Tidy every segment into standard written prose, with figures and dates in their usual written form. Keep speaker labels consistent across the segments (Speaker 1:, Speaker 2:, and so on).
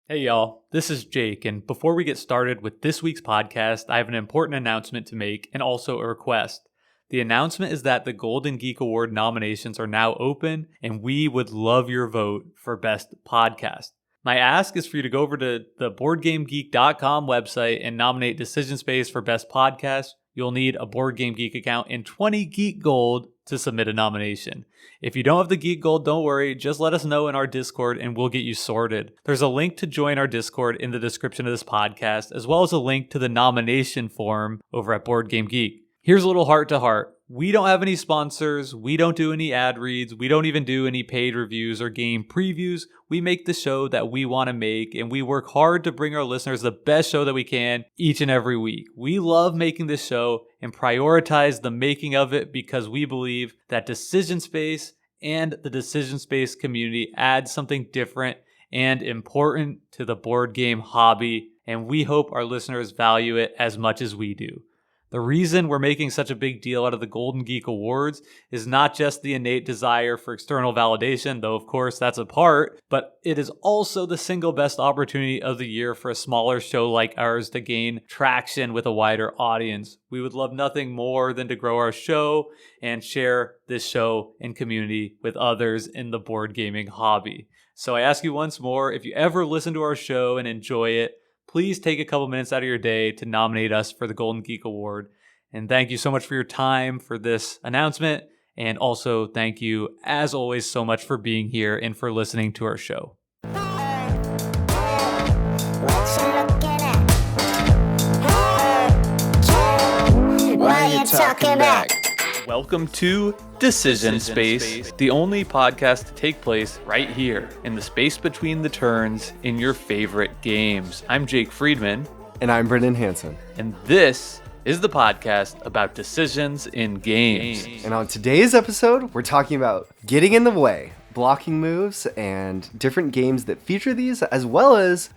Speaker 1: Hey y'all, this is Jake, and before we get started with this week's podcast, I have an important announcement to make and also a request. The announcement is that the Golden Geek Award nominations are now open, and we would love your vote for Best Podcast. My ask is for you to go over to the BoardGameGeek.com website and nominate Decision Space for Best Podcast. You'll need a Board Game Geek account and 20 Geek Gold to submit a nomination. If you don't have the Geek Gold, don't worry. Just let us know in our Discord and we'll get you sorted. There's a link to join our Discord in the description of this podcast, as well as a link to the nomination form over at Board Game Geek. Here's a little heart to heart. We don't have any sponsors. We don't do any ad reads. We don't even do any paid reviews or game previews. We make the show that we want to make, and we work hard to bring our listeners the best show that we can each and every week. We love making this show and prioritize the making of it because we believe that Decision Space and the Decision Space community add something different and important to the board game hobby, and we hope our listeners value it as much as we do. The reason we're making such a big deal out of the Golden Geek Awards is not just the innate desire for external validation, though of course that's a part, but it is also the single best opportunity of the year for a smaller show like ours to gain traction with a wider audience. We would love nothing more than to grow our show and share this show and community with others in the board gaming hobby. So I ask you once more, if you ever listen to our show and enjoy it, please take a couple minutes out of your day to nominate us for the Golden Geek Award. And thank you so much for your time for this announcement. And also thank you, as always, so much for being here and for listening to our show.
Speaker 2: What you looking at? What are you talking about?
Speaker 1: Welcome to Decision Space, the only podcast to take place right here in the space between the turns in your favorite games. I'm Jake Friedman.
Speaker 3: And I'm Brendan Hansen.
Speaker 1: And this is the podcast about decisions in games.
Speaker 3: And on today's episode, we're talking about getting in the way, blocking moves, and different games that feature these, as well as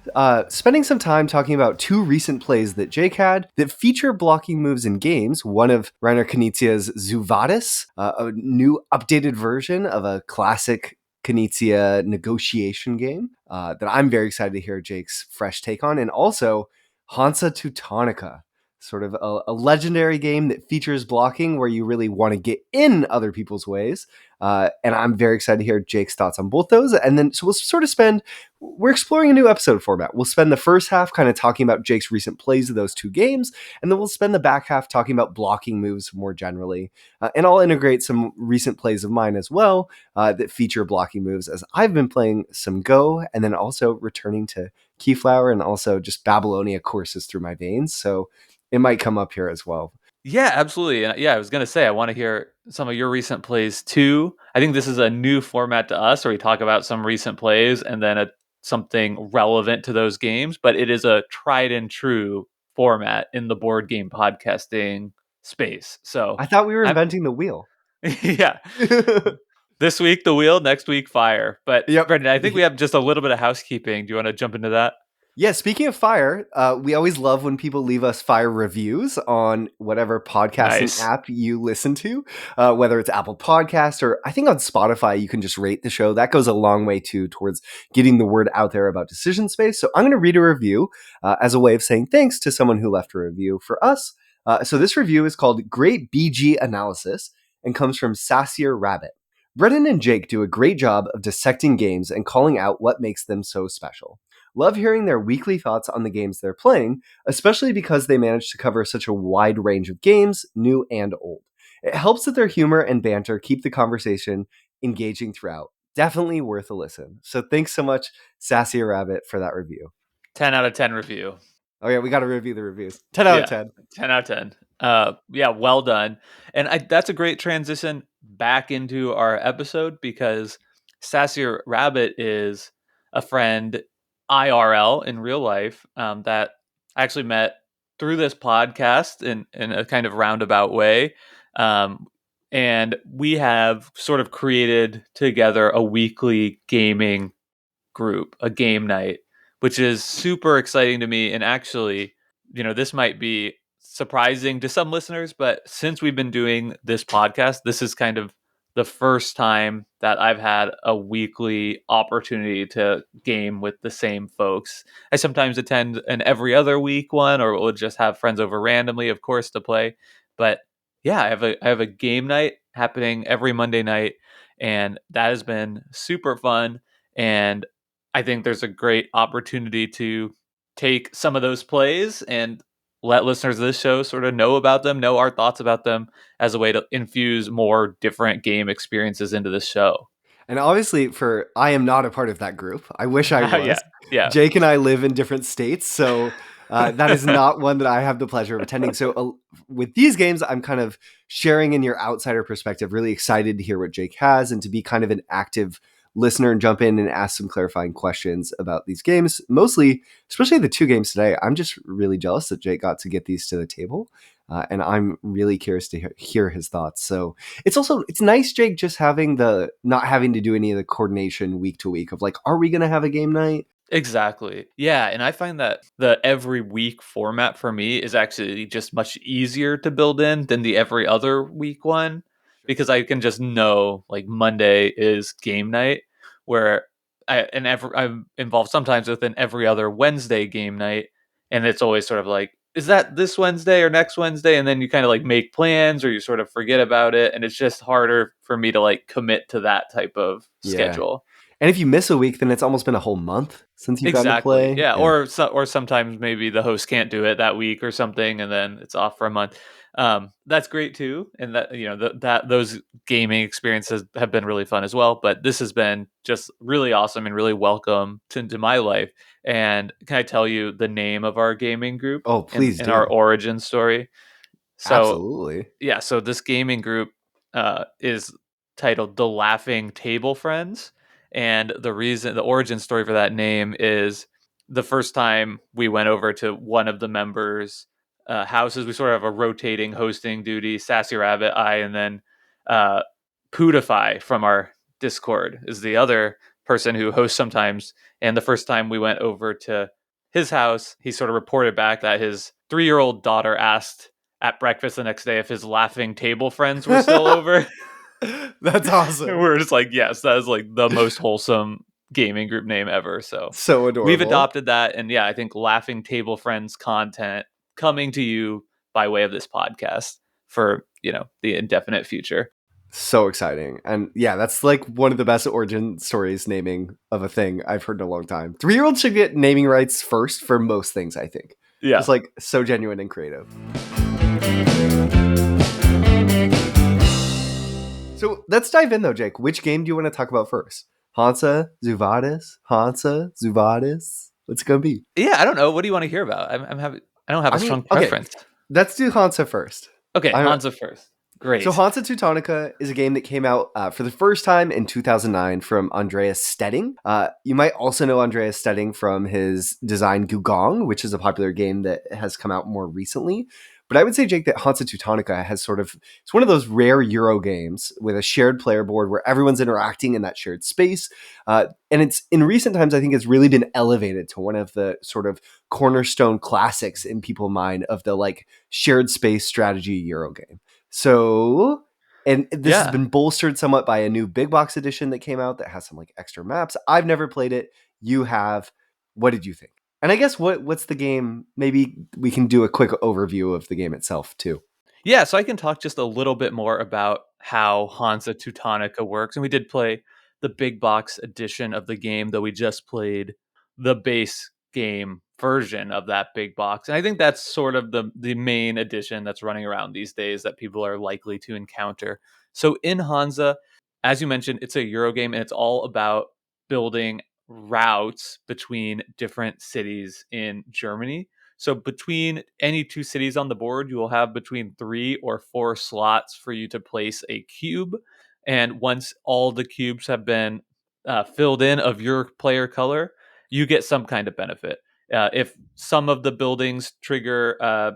Speaker 3: spending some time talking about two recent plays that Jake had that feature blocking moves in games. One of Rainer Knizia's Vadis, a new updated version of a classic Knizia negotiation game that I'm very excited to hear Jake's fresh take on, and also Hansa Teutonica, sort of a legendary game that features blocking where you really want to get in other people's ways. And I'm very excited to hear Jake's thoughts on both those. And then, so we'll sort of we're exploring a new episode format. We'll spend the first half kind of talking about Jake's recent plays of those two games, and then we'll spend the back half talking about blocking moves more generally. And I'll integrate some recent plays of mine as well that feature blocking moves, as I've been playing some Go, and then also returning to Keyflower and also just Babylonia courses through my veins. So it might come up here as well.
Speaker 1: Yeah, absolutely. And yeah, I was going to say, I want to hear some of your recent plays too. I think this is a new format to us where we talk about some recent plays and then something relevant to those games, but it is a tried and true format in the board game podcasting space. So
Speaker 3: I thought we were inventing the wheel.
Speaker 1: Yeah. This week, the wheel, next week, fire. But yep. Brendan, I think we have just a little bit of housekeeping. Do you want to jump into that?
Speaker 3: Yeah, speaking of fire, we always love when people leave us fire reviews on whatever podcasting app you listen to, whether it's Apple Podcast or I think on Spotify, you can just rate the show. That goes a long way too towards getting the word out there about Decision Space. So I'm going to read a review as a way of saying thanks to someone who left a review for us. So this review is called Great BG Analysis and comes from Sassier Rabbit. Brendan and Jake do a great job of dissecting games and calling out what makes them so special. Love hearing their weekly thoughts on the games they're playing, especially because they manage to cover such a wide range of games, new and old. It helps that their humor and banter keep the conversation engaging throughout. Definitely worth a listen. So thanks so much, Sassier Rabbit, for that review.
Speaker 1: 10 out of 10 review.
Speaker 3: Oh yeah, we got to review the reviews. 10 out of 10.
Speaker 1: 10 out of 10. Yeah, well done. And that's a great transition back into our episode because Sassier Rabbit is a friend IRL in real life that I actually met through this podcast in a kind of roundabout way. And we have sort of created together a weekly gaming group, a game night, which is super exciting to me. And actually, this might be surprising to some listeners, but since we've been doing this podcast, this is kind of the first time that I've had a weekly opportunity to game with the same folks. I sometimes attend an every other week one, or we'll just have friends over randomly, of course, to play. But yeah, I have a game night happening every Monday night, and that has been super fun. And I think there's a great opportunity to take some of those plays and let listeners of this show sort of know about them, know our thoughts about them, as a way to infuse more different game experiences into the show.
Speaker 3: And obviously, I am not a part of that group. I wish I
Speaker 1: Yeah,
Speaker 3: was.
Speaker 1: yeah,
Speaker 3: Jake and I live in different states, so that is not one that I have the pleasure of attending. So with these games, I'm kind of sharing in your outsider perspective. Really excited to hear what Jake has and to be kind of an active listener and jump in and ask some clarifying questions about these games. Mostly, especially the 2 games today. I'm just really jealous that Jake got to get these to the table. And I'm really curious to hear his thoughts. So it's nice, Jake, just not having to do any of the coordination week to week of like, are we going to have a game night?
Speaker 1: exactly. Yeah, and I find that the every week format for me is actually just much easier to build in than the every other week one, because I can just know like Monday is game night, where I'm involved sometimes with an every other Wednesday game night, and it's always sort of like, is that this Wednesday or next Wednesday? And then you kind of like make plans or you sort of forget about it, and it's just harder for me to like commit to that type of
Speaker 3: Yeah.
Speaker 1: schedule.
Speaker 3: And if you miss a week, then it's almost been a whole month since you've gotten to
Speaker 1: Exactly.
Speaker 3: play.
Speaker 1: Yeah.
Speaker 3: Yeah.
Speaker 1: Or sometimes maybe the host can't do it that week or something, and then it's off for a month. That's great too, and that that those gaming experiences have been really fun as well. But this has been just really awesome and really welcome to my life. And can I tell you the name of our gaming group
Speaker 3: Oh, please
Speaker 1: and our
Speaker 3: do.
Speaker 1: origin story? So
Speaker 3: Absolutely.
Speaker 1: yeah, so this gaming group is titled The Laughing Table Friends. And the origin story for that name is the first time we went over to one of the members' houses. We sort of have a rotating hosting duty. Sassy Rabbit, I, and then uh, Pootify from our Discord is the other person who hosts sometimes. And the first time we went over to his house, he sort of reported back that his 3-year-old daughter asked at breakfast the next day if his laughing table friends were still over.
Speaker 3: That's
Speaker 1: And
Speaker 3: awesome.
Speaker 1: we're just like, yes, that is like the most wholesome gaming group name ever. So
Speaker 3: So
Speaker 1: we've
Speaker 3: adorable.
Speaker 1: adopted that. And yeah, I think laughing table friends content coming to you by way of this podcast for, the indefinite future.
Speaker 3: So exciting. And yeah, that's like one of the best origin stories naming of a thing I've heard in a long time. 3-year-olds should get naming rights first for most things, I think.
Speaker 1: Yeah.
Speaker 3: Just like so genuine and creative. So let's dive in though, Jake. Which game do you want to talk about first? Hansa, Zuvadis? Hansa, Zuvadis? What's it gonna be?
Speaker 1: Yeah, I don't know. What do you want to hear about? I don't have a strong
Speaker 3: Okay,
Speaker 1: preference.
Speaker 3: let's do Hansa first.
Speaker 1: Okay,
Speaker 3: I,
Speaker 1: Hansa first.
Speaker 3: So
Speaker 1: Great.
Speaker 3: Hansa Teutonica is a game that came out for the first time in 2009 from Andreas Steding. You might also know Andreas Steding from his design Gugong, which is a popular game that has come out more recently. But I would say, Jake, that Hansa Teutonica it's one of those rare Euro games with a shared player board where everyone's interacting in that shared space. And it's in recent times, I think it's really been elevated to one of the sort of cornerstone classics in people's mind of the like shared space strategy Euro game. So, and this has
Speaker 1: Yeah.
Speaker 3: been bolstered somewhat by a new big box edition that came out that has some like extra maps. I've never played it. You have. What did you think? And I guess what's the game? Maybe we can do a quick overview of the game itself too.
Speaker 1: Yeah, so I can talk just a little bit more about how Hansa Teutonica works. And we did play the big box edition of the game, though we just played the base game version of that big box. And I think that's sort of the main edition that's running around these days that people are likely to encounter. So in Hansa, as you mentioned, it's a Euro game and it's all about building routes between different cities in Germany. So between any 2 cities on the board, you will have between 3 or 4 slots for you to place a cube. And once all the cubes have been filled in of your player color, you get some kind of benefit. If some of the buildings trigger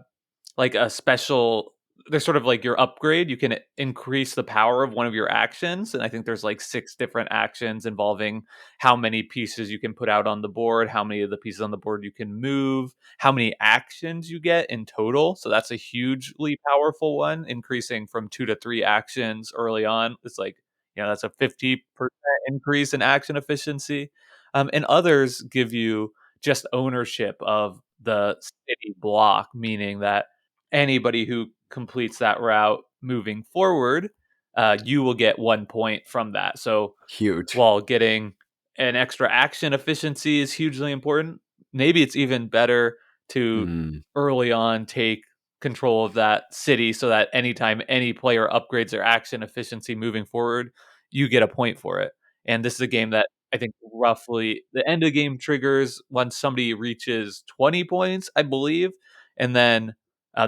Speaker 1: like a special, they're sort of like your upgrade. You can increase the power of one of your actions, and I think there's like 6 different actions involving how many pieces you can put out on the board, how many of the pieces on the board you can move, how many actions you get in total. So that's a hugely powerful one, increasing from 2 to 3 actions early on. It's like that's a 50% increase in action efficiency. And others give you just ownership of the city block, meaning that anybody who completes that route moving forward, you will get 1 point from that. So
Speaker 3: Huge.
Speaker 1: while getting an extra action efficiency is hugely important, maybe it's even better to
Speaker 3: Mm,
Speaker 1: early on take control of that city so that anytime any player upgrades their action efficiency moving forward, you get a point for it. And this is a game that I think roughly the end of game triggers once somebody reaches 20 points, I believe. And then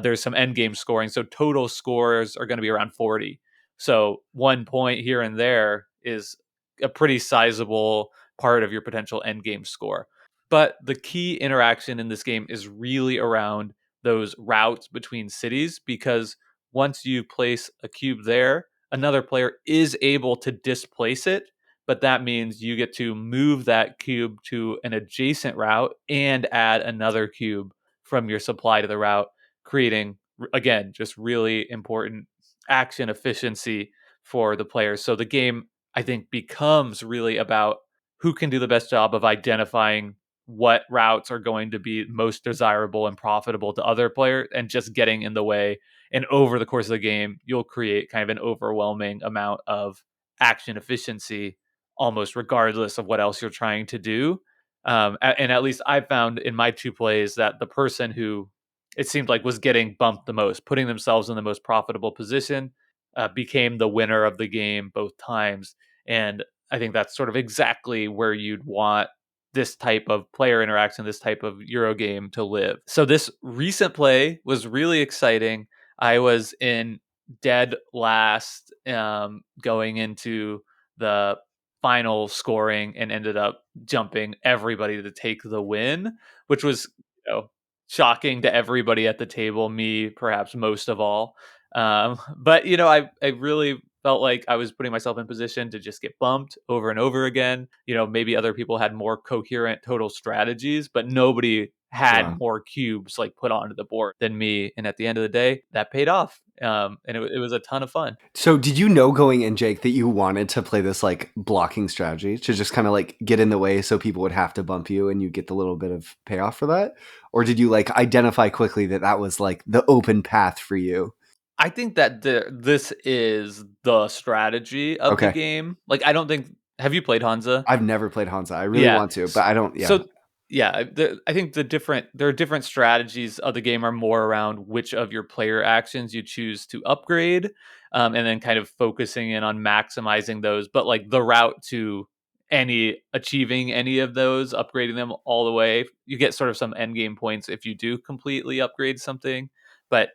Speaker 1: there's some end game scoring. So total scores are going to be around 40. So 1 point here and there is a pretty sizable part of your potential end game score. But the key interaction in this game is really around those routes between cities, because once you place a cube there, another player is able to displace it. But that means you get to move that cube to an adjacent route and add another cube from your supply to the route, creating, again, just really important action efficiency for the players. So the game, I think, becomes really about who can do the best job of identifying what routes are going to be most desirable and profitable to other players and just getting in the way. And over the course of the game, you'll create kind of an overwhelming amount of action efficiency, almost regardless of what else you're trying to do. And at least I found in my two plays that the person who it seemed like was getting bumped the most, putting themselves in the most profitable position, became the winner of the game both times. And I think that's sort of exactly where you'd want this type of player interaction, this type of Euro game to live. So this recent play was really exciting. I was in dead last going into the final scoring and ended up jumping everybody to take the win, which was shocking to everybody at the table, me perhaps most of all. But I really felt like I was putting myself in position to just get bumped over and over again. Maybe other people had more coherent total strategies, but nobody had
Speaker 3: yeah.
Speaker 1: more cubes like put onto the board than me. And at the end of the day, that paid off. And it was a ton of fun.
Speaker 3: So did you know going in, Jake, that you wanted to play this like blocking strategy to just kind of like get in the way so people would have to bump you and you get the little bit of payoff for that? Or did you like identify quickly that that was like the open path for you?
Speaker 1: I think that this is the strategy of the
Speaker 3: Okay.
Speaker 1: game. Like, I don't think. Have you played Hansa?
Speaker 3: I've never played Hansa. I really
Speaker 1: Yeah.
Speaker 3: want to, but I don't. Yeah.
Speaker 1: So yeah, I think there are different strategies of the game are more around which of your player actions you choose to upgrade, and then kind of focusing in on maximizing those. But like the route to achieving any of those, upgrading them all the way, you get sort of some end game points if you do completely upgrade something. But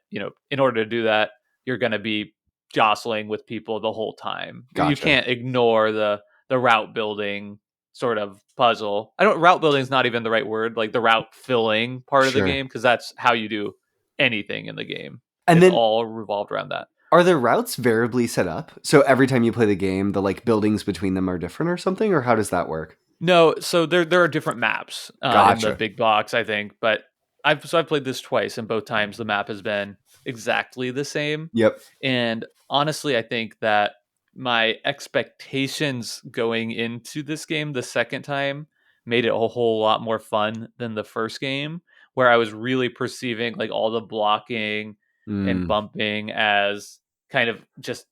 Speaker 1: in order to do that, you're going to be jostling with people the whole time. You
Speaker 3: Gotcha.
Speaker 1: can't ignore the route building sort of puzzle. Route building is not even the right word, like the route filling part of the
Speaker 3: Sure.
Speaker 1: game, because that's how you do anything in the game.
Speaker 3: And
Speaker 1: It's
Speaker 3: then
Speaker 1: all revolved around that.
Speaker 3: are the routes variably set up? So every time you play the game, the like buildings between them are different or something, or how does that work?
Speaker 1: No, so there are different maps in the
Speaker 3: Gotcha.
Speaker 1: big box, I think, but I've played this twice, and both times the map has been exactly the same.
Speaker 3: Yep.
Speaker 1: And honestly, I think that my expectations going into this game the second time made it a whole lot more fun than the first game, where I was really perceiving like all the blocking and
Speaker 3: Mm,
Speaker 1: bumping as kind of just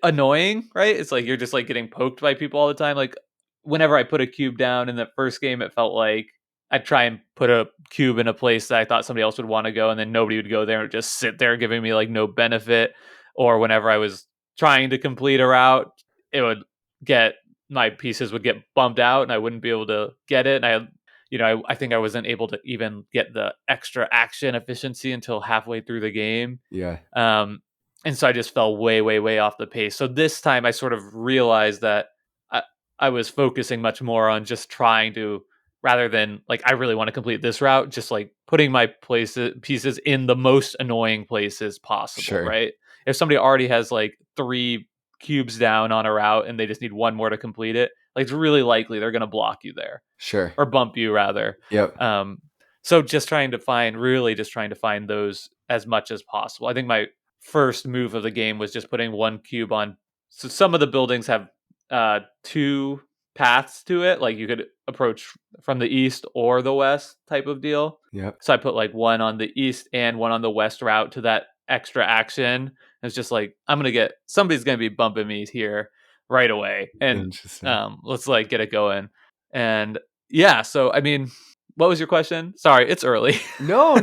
Speaker 1: annoying, right? It's like you're just like getting poked by people all the time. Like whenever I put a cube down in the first game, it felt like I'd try and put a cube in a place that I thought somebody else would want to go, and then nobody would go there and just sit there giving me like no benefit. Or whenever I was trying to complete a route, it would get my pieces would get bumped out and I wouldn't be able to get it. And I think I wasn't able to even get the extra action efficiency until halfway through the game.
Speaker 3: yeah.
Speaker 1: And so I just fell way, way, way off the pace. So this time I sort of realized that I was focusing much more on just trying to, rather than like, I really want to complete this route, just like putting my pieces in the most annoying places possible,
Speaker 3: Sure.
Speaker 1: right? If somebody already has like 3 cubes down on a route and they just need one more to complete it, like it's really likely they're going to block you there
Speaker 3: Sure.
Speaker 1: or bump you rather.
Speaker 3: Yep.
Speaker 1: So just trying to find those as much as possible. I think my first move of the game was just putting one cube on. So some of the buildings have two paths to it. Like you could approach from the east or the west type of deal.
Speaker 3: Yep.
Speaker 1: So I put like one on the east and one on the west route to that extra action. It's just like somebody's gonna be bumping me here right away, and
Speaker 3: Interesting.
Speaker 1: let's like get it going. And yeah, so I mean, what was your question? Sorry, it's early.
Speaker 3: No.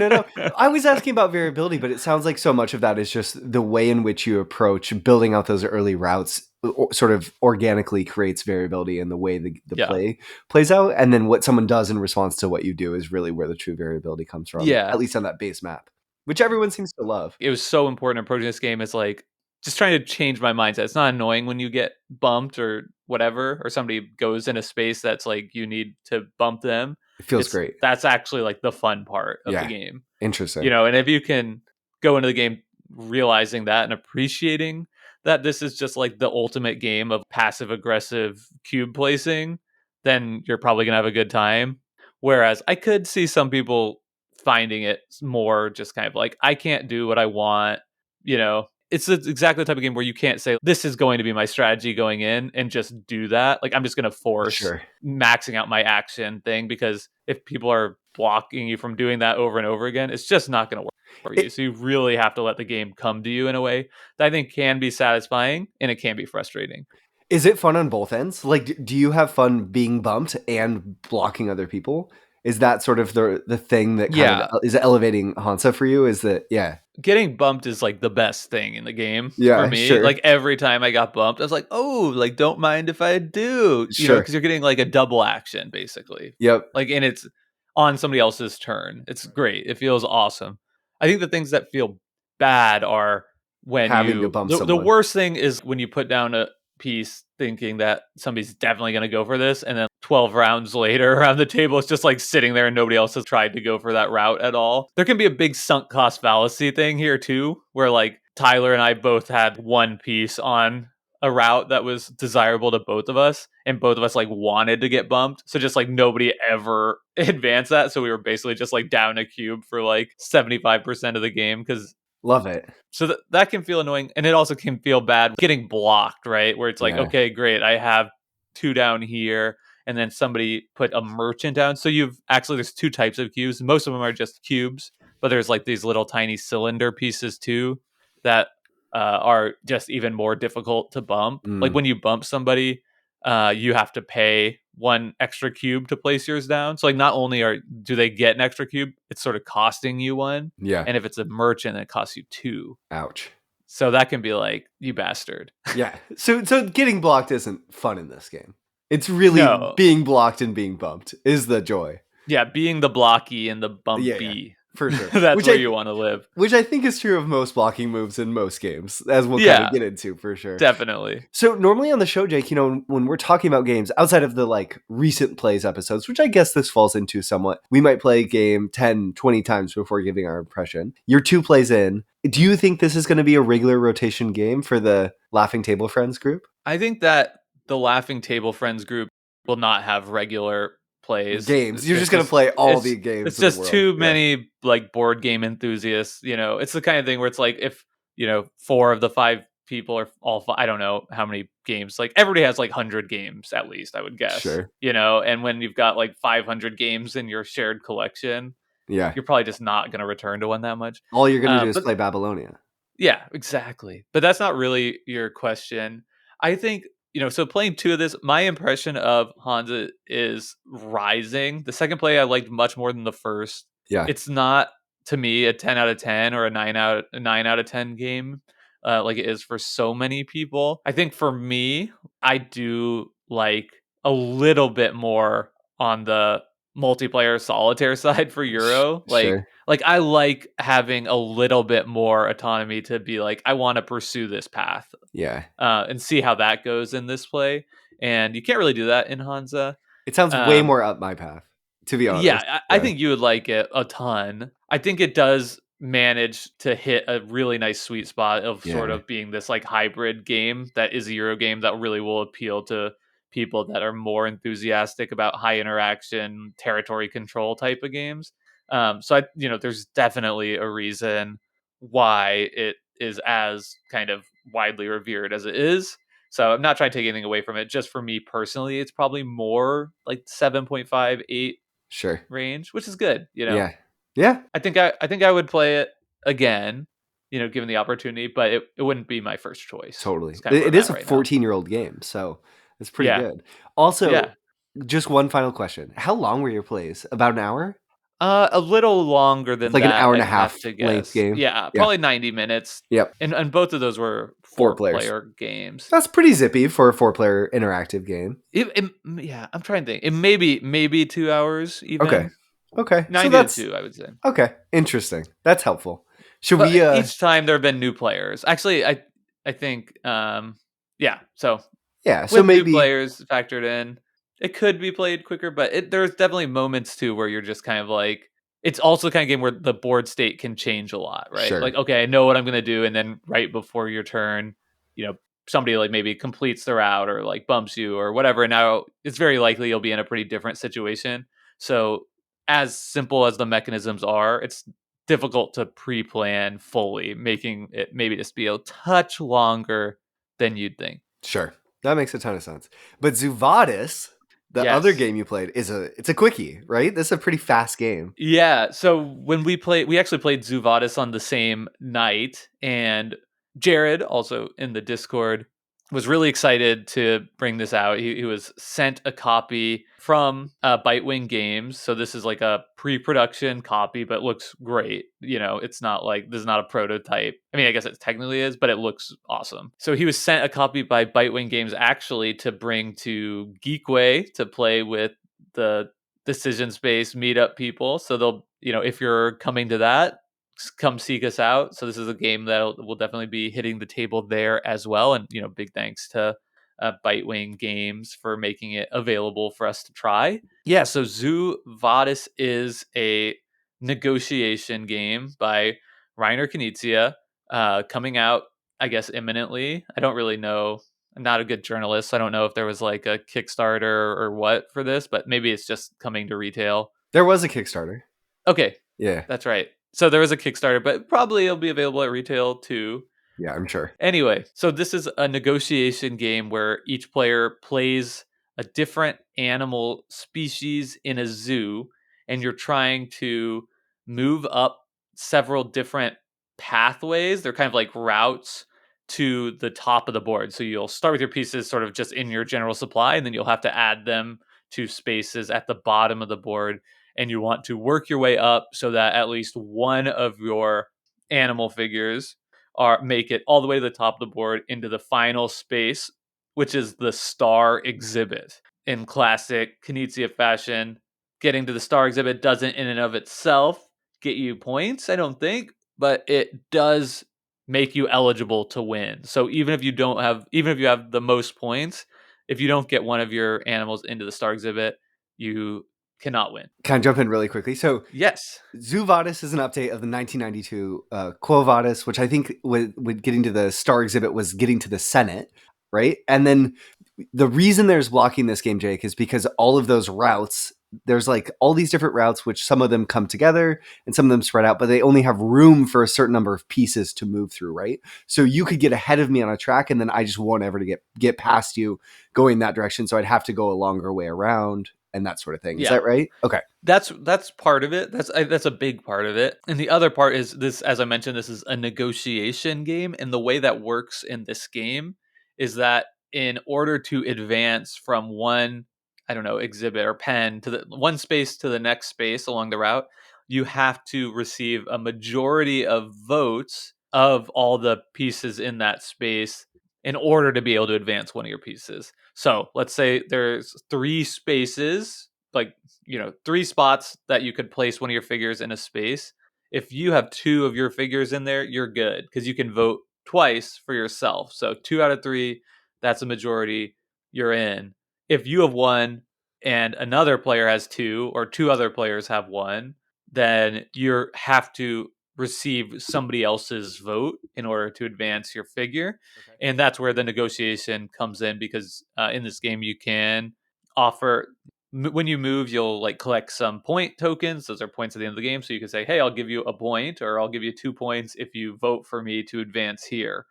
Speaker 3: I was asking about variability, but it sounds like so much of that is just the way in which you approach building out those early routes sort of organically creates variability in the way the
Speaker 1: Yeah.
Speaker 3: play plays out. And then what someone does in response to what you do is really where the true variability comes from,
Speaker 1: Yeah.
Speaker 3: at least on that base map, which everyone seems to love.
Speaker 1: It was so important approaching this game. It's like just trying to change my mindset. It's not annoying when you get bumped or whatever, or somebody goes in a space that's like you need to bump them.
Speaker 3: It feels great.
Speaker 1: That's actually like the fun part of the game.
Speaker 3: Interesting.
Speaker 1: You know, and if you can go into the game realizing that and appreciating that this is just like the ultimate game of passive aggressive cube placing, then you're probably gonna have a good time. Whereas I could see some people finding it more just kind of like, I can't do what I want, you know. It's exactly the type of game where you can't say this is going to be my strategy going in and just do that. Like I'm just going to force maxing out my action thing, because if people are blocking you from doing that over and over again, it's just not going to work for you. So you really have to let the game come to you in a way that I think can be satisfying and it can be frustrating.
Speaker 3: Is it fun on both ends? Like, do you have fun being bumped and blocking other people? Is that sort of the thing that kind of is elevating Hansa for you? Is that,
Speaker 1: getting bumped is like the best thing in the game for me.
Speaker 3: Sure.
Speaker 1: Like every time I got bumped, I was like, oh, like don't mind if I do, you know, because you're getting like a double action basically.
Speaker 3: Yep.
Speaker 1: Like, and it's on somebody else's turn. It's great. It feels awesome. I think the things that feel bad are when
Speaker 3: having to bump
Speaker 1: the worst thing is when you put down a piece thinking that somebody's definitely going to go for this, and then 12 rounds later around the table it's just like sitting there and nobody else has tried to go for that route at all. There can be a big sunk cost fallacy thing here too, where like Tyler and I both had one piece on a route that was desirable to both of us, and both of us like wanted to get bumped, so just like nobody ever advanced that, so we were basically just like down a cube for like 75% of the game. Because
Speaker 3: love it.
Speaker 1: So that can feel annoying, and it also can feel bad getting blocked, right? Where it's like, okay, great, I have two down here, and then somebody put a merchant down. So there's two types of cubes. Most of them are just cubes, but there's like these little tiny cylinder pieces too that are just even more difficult to bump. Like when you bump somebody, you have to pay one extra cube to place yours down. So like not only do they get an extra cube, it's sort of costing you one.
Speaker 3: Yeah.
Speaker 1: And if it's a merchant, it costs you two.
Speaker 3: Ouch.
Speaker 1: So that can be like, you bastard.
Speaker 3: Yeah. So getting blocked isn't fun in this game. It's really being blocked and being bumped is the joy.
Speaker 1: Yeah, being the blocky and the bumpy.
Speaker 3: Yeah. For sure.
Speaker 1: That's where you want to live.
Speaker 3: Which I think is true of most blocking moves in most games, as we'll kind of get into for sure.
Speaker 1: Definitely.
Speaker 3: So normally on the show, Jake, you know, when we're talking about games outside of the like recent plays episodes, which I guess this falls into somewhat, we might play a game 10, 20 times before giving our impression. You're 2 plays in. Do you think this is going to be a regular rotation game for the Laughing Table Friends group?
Speaker 1: I think that the Laughing Table Friends group will not have regular plays.
Speaker 3: Games. You're just going to play all the games.
Speaker 1: It's just too many like board game enthusiasts. You know, it's the kind of thing where it's like if, you know, 4 of the 5 people are all, I don't know how many games. Like everybody has like 100 games at least, I would guess.
Speaker 3: Sure.
Speaker 1: You know, and when you've got like 500 games in your shared collection,
Speaker 3: you're
Speaker 1: probably just not going to return to one that much.
Speaker 3: All you're going to do is play Babylonia.
Speaker 1: Yeah, exactly. But that's not really your question. I think, you know, so playing 2 of this, my impression of Hansa is rising. The second play I liked much more than the first.
Speaker 3: Yeah.
Speaker 1: It's not, to me, a 10 out of 10 or a 9 out of 10 game like it is for so many people. I think for me, I do like a little bit more on the multiplayer solitaire side for Euro. Like I like having a little bit more autonomy to be like, I want to pursue this path.
Speaker 3: Yeah.
Speaker 1: And see how that goes in this play. And you can't really do that in Hansa.
Speaker 3: It sounds way more up my path, to be honest.
Speaker 1: Yeah, I think you would like it a ton. I think it does manage to hit a really nice sweet spot of sort of being this like hybrid game that is a Euro game that really will appeal to people that are more enthusiastic about high interaction, territory control type of games. So there's definitely a reason why it is as kind of widely revered as it is. So I'm not trying to take anything away from it. Just for me personally, it's probably more like 7.5, 8
Speaker 3: Sure.
Speaker 1: range, which is good.
Speaker 3: Yeah. Yeah.
Speaker 1: I think I would play it again, given the opportunity, but it wouldn't be my first choice.
Speaker 3: Totally.
Speaker 1: It's kind of where
Speaker 3: It
Speaker 1: I'm
Speaker 3: is
Speaker 1: at
Speaker 3: a
Speaker 1: right now.
Speaker 3: 14-year-old game, so it's pretty
Speaker 1: Yeah.
Speaker 3: good. Also,
Speaker 1: Yeah.
Speaker 3: just one final question. How long were your plays? About an hour?
Speaker 1: A little longer
Speaker 3: It's
Speaker 1: than
Speaker 3: like an
Speaker 1: that,
Speaker 3: hour and a
Speaker 1: I'd have
Speaker 3: half
Speaker 1: to
Speaker 3: length
Speaker 1: guess.
Speaker 3: game.
Speaker 1: Yeah,
Speaker 3: Yeah.
Speaker 1: probably 90 minutes.
Speaker 3: Yep.
Speaker 1: And both of those were
Speaker 3: 4 players.
Speaker 1: 4-player games.
Speaker 3: That's pretty zippy for a 4-player interactive game.
Speaker 1: Yeah, I'm trying to think. It maybe 2 hours even.
Speaker 3: Okay.
Speaker 1: 90
Speaker 3: So that's
Speaker 1: to 2, I would say.
Speaker 3: okay. Interesting. That's helpful. Should
Speaker 1: But
Speaker 3: we
Speaker 1: each time there have been new players. Actually, I think yeah, so
Speaker 3: yeah, so
Speaker 1: with new
Speaker 3: maybe
Speaker 1: players factored in, it could be played quicker, but there's definitely moments too where you're just kind of like, it's also the kind of game where the board state can change a lot, right?
Speaker 3: Sure.
Speaker 1: Like, okay, I know what I'm gonna do, and then right before your turn, somebody like maybe completes the route or like bumps you or whatever, and now it's very likely you'll be in a pretty different situation. So as simple as the mechanisms are, it's difficult to pre-plan fully, making it maybe just be a touch longer than you'd think.
Speaker 3: Sure. That makes a ton of sense. But Zuvadis, the other
Speaker 1: Yes.
Speaker 3: game you played, it's a quickie, right? This is a pretty fast game.
Speaker 1: Yeah. So when we actually played Zuvadis on the same night, and Jared, also in the Discord, was really excited to bring this out. He was sent a copy from Bitewing Games. So this is like a pre-production copy, but looks great. It's not like, this is not a prototype. I mean, I guess it technically is, but it looks awesome. So he was sent a copy by Bitewing Games actually to bring to Geekway to play with the decision space meetup people. So they'll, if you're coming to that, come seek us out. So this is a game that will definitely be hitting the table there as well. And big thanks to Bitewing Games for making it available for us to try. Yeah, so Zoo Vadis is a negotiation game by Reiner Knizia, coming out, I guess, imminently. I don't really know. I'm not a good journalist, so I don't know if there was like a Kickstarter or what for this, but maybe it's just coming to retail.
Speaker 3: There was a Kickstarter.
Speaker 1: Okay,
Speaker 3: Yeah.
Speaker 1: that's right. So there was a Kickstarter, but probably it'll be available at retail too.
Speaker 3: Yeah, I'm sure.
Speaker 1: Anyway, so this is a negotiation game where each player plays a different animal species in a zoo, and you're trying to move up several different pathways. They're kind of like routes to the top of the board. So you'll start with your pieces sort of just in your general supply, and then you'll have to add them to spaces at the bottom of the board. And you want to work your way up so that at least one of your animal figures make it all the way to the top of the board into the final space, which is the star exhibit. In classic Knizia fashion, getting to the star exhibit doesn't in and of itself get you points, I don't think, but it does make you eligible to win. So even if you have the most points, if you don't get one of your animals into the star exhibit, you cannot win.
Speaker 3: Can I jump in really quickly? So
Speaker 1: Yes.
Speaker 3: Zuvadis is an update of the 1992 Quo Vadis, which I think with getting to the star exhibit was getting to the Senate, right? And then the reason there's blocking this game, Jake, is because all of those routes, there's like all these different routes, which some of them come together and some of them spread out, but they only have room for a certain number of pieces to move through, right? So you could get ahead of me on a track, and then I just won't ever to get past you going that direction. So I'd have to go a longer way around and that sort of thing. Is that right? Okay.
Speaker 1: That's part of it. That's a big part of it. And the other part is this, as I mentioned, this is a negotiation game. And the way that works in this game is that in order to advance from one, I don't know, exhibit or pen to the one space to the next space along the route, you have to receive a majority of votes of all the pieces in that space in order to be able to advance one of your pieces. So let's say there's 3 spaces, like, 3 spots that you could place one of your figures in a space. If you have 2 of your figures in there, you're good because you can vote twice for yourself. So 2 out of 3, that's a majority, you're in. If you have 1 and another player has 2, or 2 other players have 1, then you have to receive somebody else's vote in order to advance your figure. Okay. And that's where the negotiation comes in, because in this game you can offer, when you move, you'll like collect some point tokens. Those are points at the end of the game. So you can say, hey, I'll give you a point, or I'll give you 2 points if you vote for me to advance here.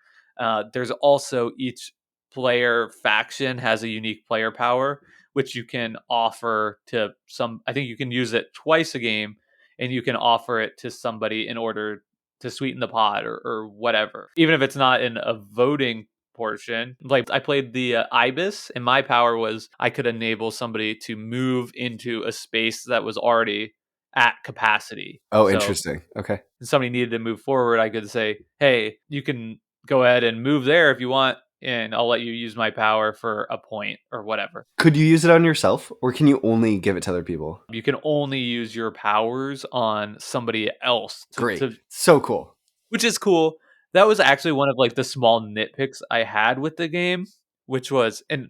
Speaker 1: There's also each player faction has a unique player power, which you can offer to some. I think you can use it twice a game, and you can offer it to somebody in order to sweeten the pot or whatever. Even if it's not in a voting portion. Like I played the Ibis, and my power was I could enable somebody to move into a space that was already at capacity.
Speaker 3: Oh,
Speaker 1: So
Speaker 3: interesting. Okay.
Speaker 1: if somebody needed to move forward, I could say, hey, you can go ahead and move there if you want, and I'll let you use my power for a point or whatever.
Speaker 3: Could you use it on yourself, or can you only give it to other people?
Speaker 1: You can only use your powers on somebody else.
Speaker 3: Great. So cool.
Speaker 1: Which is cool. That was actually one of like the small nitpicks I had with the game, which was, and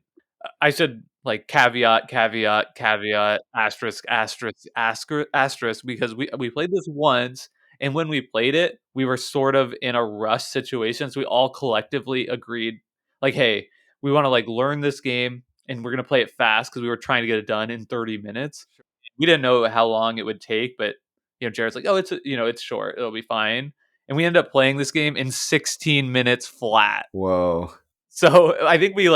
Speaker 1: I should like caveat, asterisk, asterisk, because we played this once, and when we played it, we were sort of in a rush situation. So we all collectively agreed, like, hey, we want to like learn this game, and we're gonna play it fast because we were trying to get it done in 30 minutes. We didn't know how long it would take, but Jared's like, oh, it's short, it'll be fine. And we ended up playing this game in 16 minutes flat.
Speaker 3: Whoa.
Speaker 1: So I think we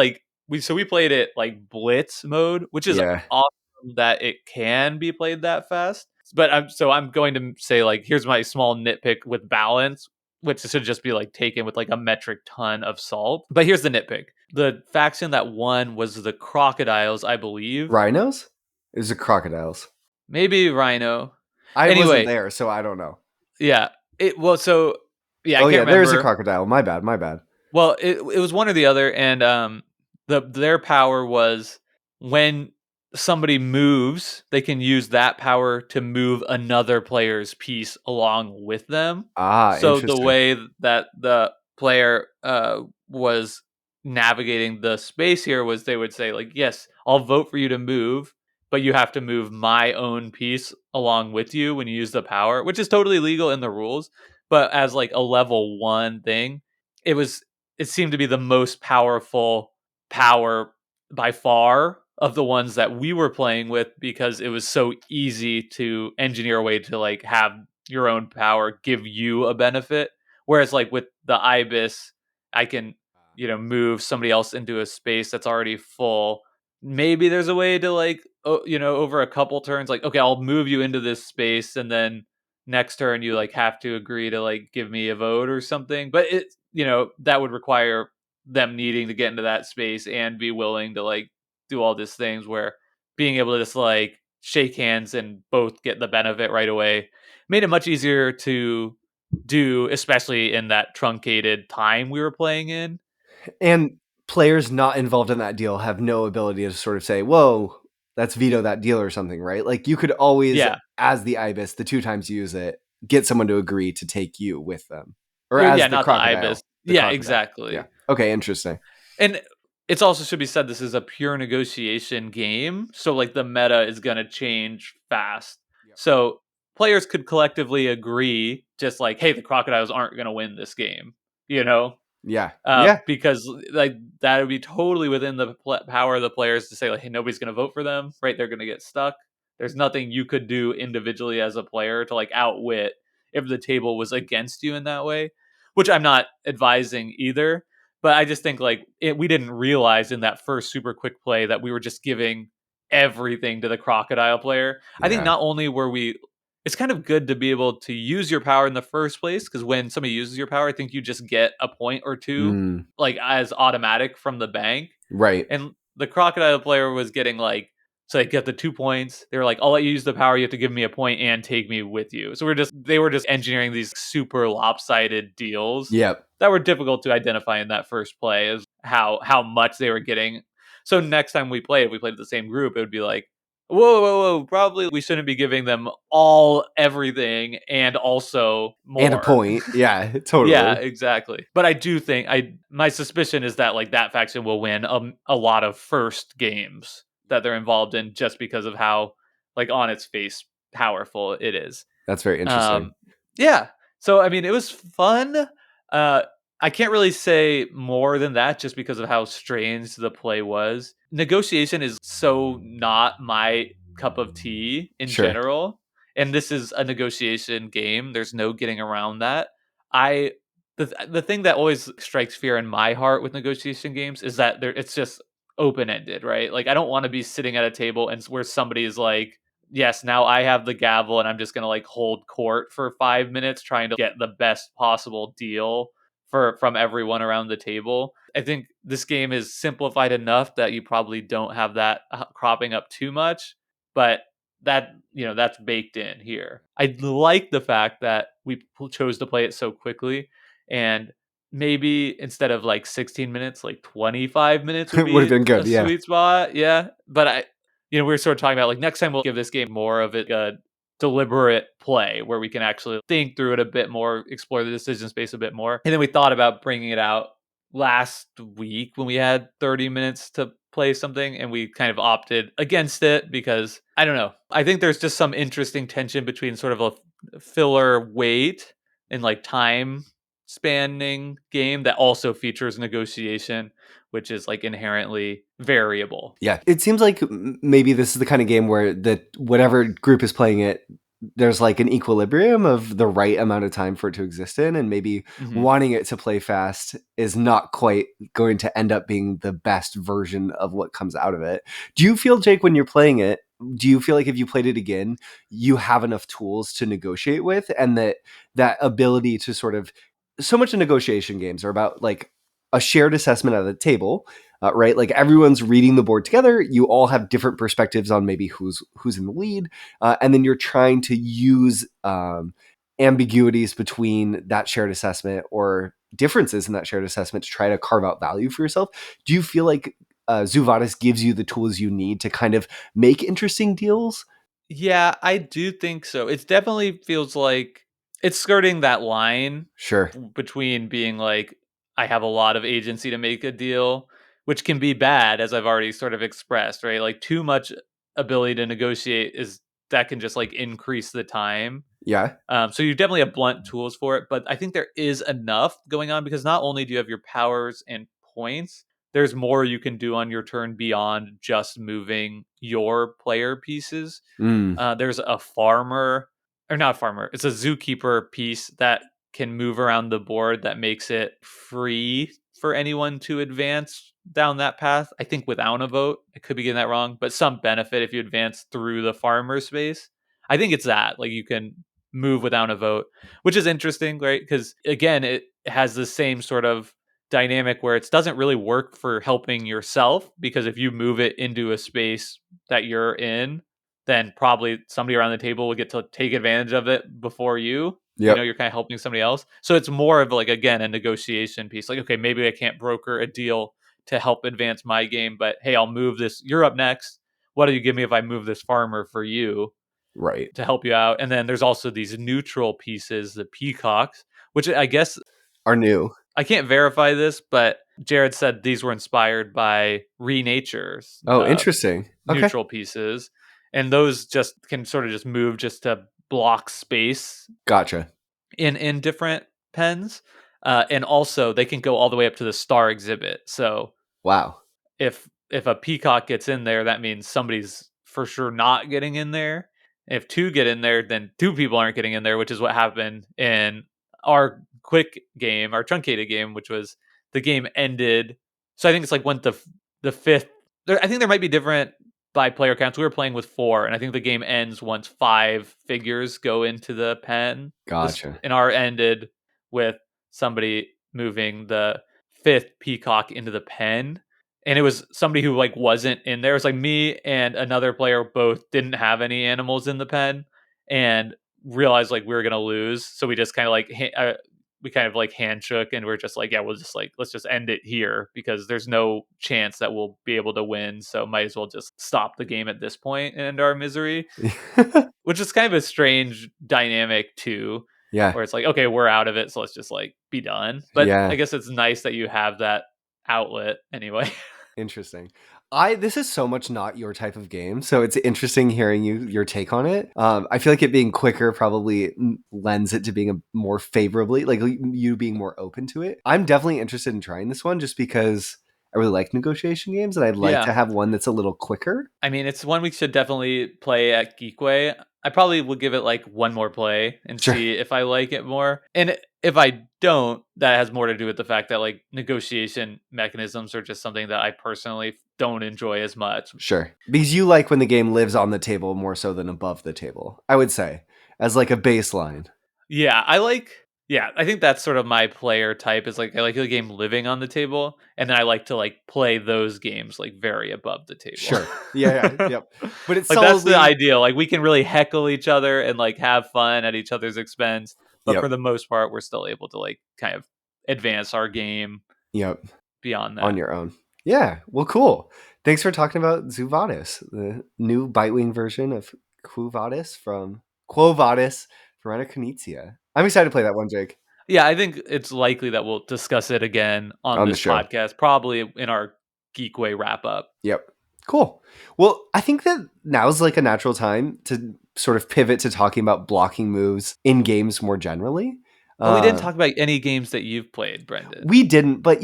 Speaker 1: played it like blitz mode, which is awesome that it can be played that fast. But I'm going to say, like, here's my small nitpick with balance, which should just be like taken with like a metric ton of salt. But here's the nitpick: the faction that won was the crocodiles, I believe.
Speaker 3: Rhinos? It was the crocodiles.
Speaker 1: Maybe rhino.
Speaker 3: I
Speaker 1: Anyway,
Speaker 3: wasn't there, so I don't know.
Speaker 1: Yeah. I can't remember.
Speaker 3: There's a crocodile. My bad.
Speaker 1: Well, it was one or the other, and their power was when somebody moves, they can use that power to move another player's piece along with them. So the way that the player was navigating the space here was they would say, like, yes, I'll vote for you to move, but you have to move my own piece along with you when you use the power, which is totally legal in the rules. But as like a level 1 thing, it seemed to be the most powerful power by far of the ones that we were playing with, because it was so easy to engineer a way to like have your own power give you a benefit. Whereas like with the Ibis, I can, move somebody else into a space that's already full. Maybe there's a way to like, over a couple turns, like, okay, I'll move you into this space, and then next turn you like have to agree to like give me a vote or something. But it, that would require them needing to get into that space and be willing to like do all these things, where being able to just like shake hands and both get the benefit right away made it much easier to do, especially in that truncated time we were playing in.
Speaker 3: And players not involved in that deal have no ability to sort of say, whoa, let's veto that deal or something, right? Like you could always, as the Ibis, the 2 times you use it, get someone to agree to take you with them. Or as the crocodile.
Speaker 1: The Ibis.
Speaker 3: Crocodile.
Speaker 1: Exactly.
Speaker 3: Yeah. Okay, interesting.
Speaker 1: And it's also should be said, this is a pure negotiation game, so like the meta is going to change fast. Yep. So players could collectively agree, just like, hey, the crocodiles aren't going to win this game,
Speaker 3: Yeah.
Speaker 1: Because like that would be totally within the power of the players to say, like, hey, nobody's going to vote for them, right? They're going to get stuck. There's nothing you could do individually as a player to like outwit if the table was against you in that way, which I'm not advising either. But I just think like we didn't realize in that first super quick play that we were just giving everything to the crocodile player. Yeah. I think not only were we, it's kind of good to be able to use your power in the first place, because when somebody uses your power, I think you just get a point or two like as automatic from the bank.
Speaker 3: Right.
Speaker 1: And the crocodile player was getting like, so they get the 2 points. They were like, I'll let you use the power. You have to give me a point and take me with you. So they were just engineering these super lopsided deals.
Speaker 3: Yep.
Speaker 1: That were difficult to identify in that first play, as how much they were getting. So next time we played the same group, it would be like, whoa, probably we shouldn't be giving them everything and also more.
Speaker 3: And a point. Yeah, totally.
Speaker 1: Yeah, exactly. But I do think my suspicion is that like that faction will win a lot of first games that they're involved in, just because of how like on its face powerful it is.
Speaker 3: That's very interesting.
Speaker 1: Yeah. So I mean, it was fun. I can't really say more than that, just because of how strange the play was. Negotiation is so not my cup of tea in general. And this is a negotiation game. There's no getting around that. I the thing that always strikes fear in my heart with negotiation games is that it's just open ended, right? Like I don't want to be sitting at a table and where somebody is like, yes, now I have the gavel and I'm just gonna like hold court for 5 minutes trying to get the best possible deal from everyone around the table. I think this game is simplified enough that you probably don't have that cropping up too much, but that's baked in here. I like the fact that we chose to play it so quickly, and maybe instead of like 16 minutes, like 25 minutes would
Speaker 3: Would have
Speaker 1: be
Speaker 3: been
Speaker 1: a
Speaker 3: good. Yeah.
Speaker 1: sweet spot. Yeah. But we were sort of talking about like next time we'll give this game more of a deliberate play where we can actually think through it a bit more, explore the decision space a bit more. And then we thought about bringing it out last week when we had 30 minutes to play something, and we kind of opted against it because I don't know. I think there's just some interesting tension between sort of a filler wait and like time spanning game that also features negotiation, which is like inherently variable.
Speaker 3: Yeah. It seems like maybe this is the kind of game where whatever group is playing it, there's like an equilibrium of the right amount of time for it to exist in, and maybe wanting it to play fast is not quite going to end up being the best version of what comes out of it. Do you feel, Jake, when you're playing it, do you feel like if you played it again, you have enough tools to negotiate with, and that ability to sort of, so much of negotiation games are about like a shared assessment at the table, right? Like everyone's reading the board together. You all have different perspectives on maybe who's in the lead, and then you're trying to use ambiguities between that shared assessment or differences in that shared assessment to try to carve out value for yourself. Do you feel like Vadis gives you the tools you need to kind of make interesting deals?
Speaker 1: Yeah, I do think so. It definitely feels like it's skirting that line
Speaker 3: Sure.
Speaker 1: between being like, I have a lot of agency to make a deal, which can be bad, as I've already sort of expressed, right? Like too much ability to negotiate that can just like increase the time.
Speaker 3: Yeah.
Speaker 1: So you definitely have blunt tools for it, but I think there is enough going on because not only do you have your powers and points, there's more you can do on your turn beyond just moving your player pieces. There's a farmer, or not a farmer, it's a zookeeper piece that can move around the board that makes it free for anyone to advance down that path. I think without a vote, I could be getting that wrong, but some benefit if you advance through the farmer space. I think it's that, like you can move without a vote, which is interesting, right? Because again, it has the same sort of dynamic where it doesn't really work for helping yourself, because if you move it into a space that you're in, then probably somebody around the table will get to take advantage of it before you.
Speaker 3: Yep.
Speaker 1: You're kind of helping somebody else. So it's more of like, again, a negotiation piece. Like, okay, maybe I can't broker a deal to help advance my game, but hey, I'll move this. You're up next. What do you give me if I move this farmer for you
Speaker 3: Right.
Speaker 1: to help you out? And then there's also these neutral pieces, the peacocks, which I guess
Speaker 3: Are new.
Speaker 1: I can't verify this, but Jared said these were inspired by Renature's
Speaker 3: Oh, interesting. Okay.
Speaker 1: neutral pieces, and those just can sort of just move just to block space
Speaker 3: Gotcha.
Speaker 1: in different pens, and also they can go all the way up to the star exhibit. So
Speaker 3: Wow.
Speaker 1: if a peacock gets in there, that means somebody's for sure not getting in there. If two get in there, then two people aren't getting in there, which is what happened in our quick game, our truncated game, which was the game ended. So I think it's like when the fifth. I think there might be different by player counts. We were playing with 4, and I think the game ends once 5 figures go into the pen.
Speaker 3: Gotcha.
Speaker 1: And our ended with somebody moving the 5th peacock into the pen, and it was somebody who like wasn't in there. It was like me and another player both didn't have any animals in the pen and realized like we were gonna lose, so we just kind of like we kind of like handshook and we're just like, yeah, we'll just like, let's just end it here because there's no chance that we'll be able to win, so might as well just stop the game at this point and end our misery. Which is kind of a strange dynamic too,
Speaker 3: Yeah.
Speaker 1: where it's like, okay, we're out of it, so let's just like be done. But
Speaker 3: Yeah.
Speaker 1: I guess it's nice that you have that outlet anyway.
Speaker 3: Interesting. This is so much not your type of game, so it's interesting hearing your take on it. I feel like it being quicker probably lends it to being a more favorably, like you being more open to it. I'm definitely interested in trying this one just because I really like negotiation games, and I'd like to have one that's a little quicker.
Speaker 1: I mean, it's one we should definitely play at Geekway. I probably will give it like one more play and
Speaker 3: Sure.
Speaker 1: see if I like it more. And if I don't, that has more to do with the fact that like negotiation mechanisms are just something that I personally don't enjoy as much.
Speaker 3: Sure. Because you like when the game lives on the table more so than above the table, I would say, as like a baseline.
Speaker 1: Yeah, I think that's sort of my player type is like I like the game living on the table, and then I like to like play those games like very above the table.
Speaker 3: Sure. Yeah. Yep. But it's
Speaker 1: Like that's
Speaker 3: solidly.
Speaker 1: the ideal. Like we can really heckle each other and like have fun at each other's expense, but for
Speaker 3: Yep.
Speaker 1: the most part, we're still able to like kind of advance our game
Speaker 3: Yep.
Speaker 1: beyond that.
Speaker 3: On your own. Yeah. Well, cool. Thanks for talking about Vadis, the new Bitewing version of Quo Vadis from Renaconitia. I'm excited to play that one, Jake.
Speaker 1: Yeah, I think it's likely that we'll discuss it again on
Speaker 3: On the
Speaker 1: this
Speaker 3: show.
Speaker 1: podcast, probably in our Geekway wrap up.
Speaker 3: Yep. Cool. Well, I think that now's like a natural time to sort of pivot to talking about blocking moves in games more generally.
Speaker 1: Well, we didn't talk about any games that you've played, Brendan.
Speaker 3: We didn't, but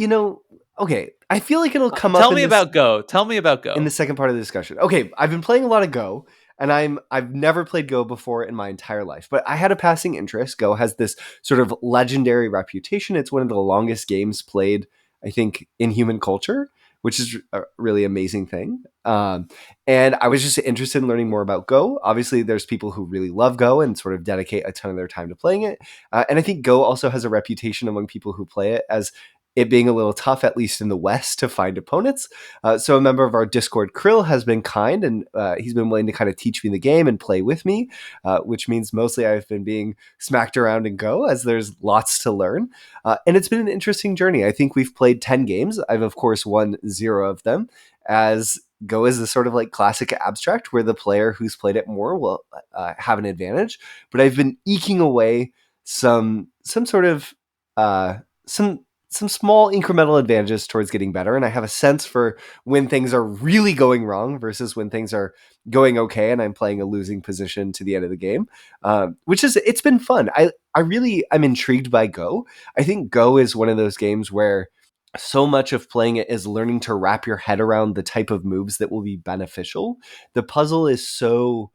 Speaker 3: okay. I feel like it'll come up.
Speaker 1: Tell me about Go. Tell me about Go.
Speaker 3: In the second part of the discussion. Okay, I've been playing a lot of Go, and I've never played Go before in my entire life, but I had a passing interest. Go has this sort of legendary reputation. It's one of the longest games played, I think, in human culture, which is a really amazing thing. And I was just interested in learning more about Go. Obviously, there's people who really love Go and sort of dedicate a ton of their time to playing it. And I think Go also has a reputation among people who play it as it being a little tough, at least in the West, to find opponents. So a member of our Discord, Krill, has been kind, and he's been willing to kind of teach me the game and play with me, which means mostly I've been being smacked around in Go, as there's lots to learn. And it's been an interesting journey. I think we've played 10 games. I've, of course, won 0 of them, as Go is a sort of like classic abstract where the player who's played it more will have an advantage. But I've been eking away some small incremental advantages towards getting better. And I have a sense for when things are really going wrong versus when things are going okay and I'm playing a losing position to the end of the game, it's been fun. I'm intrigued by Go. I think Go is one of those games where so much of playing it is learning to wrap your head around the type of moves that will be beneficial. The puzzle is so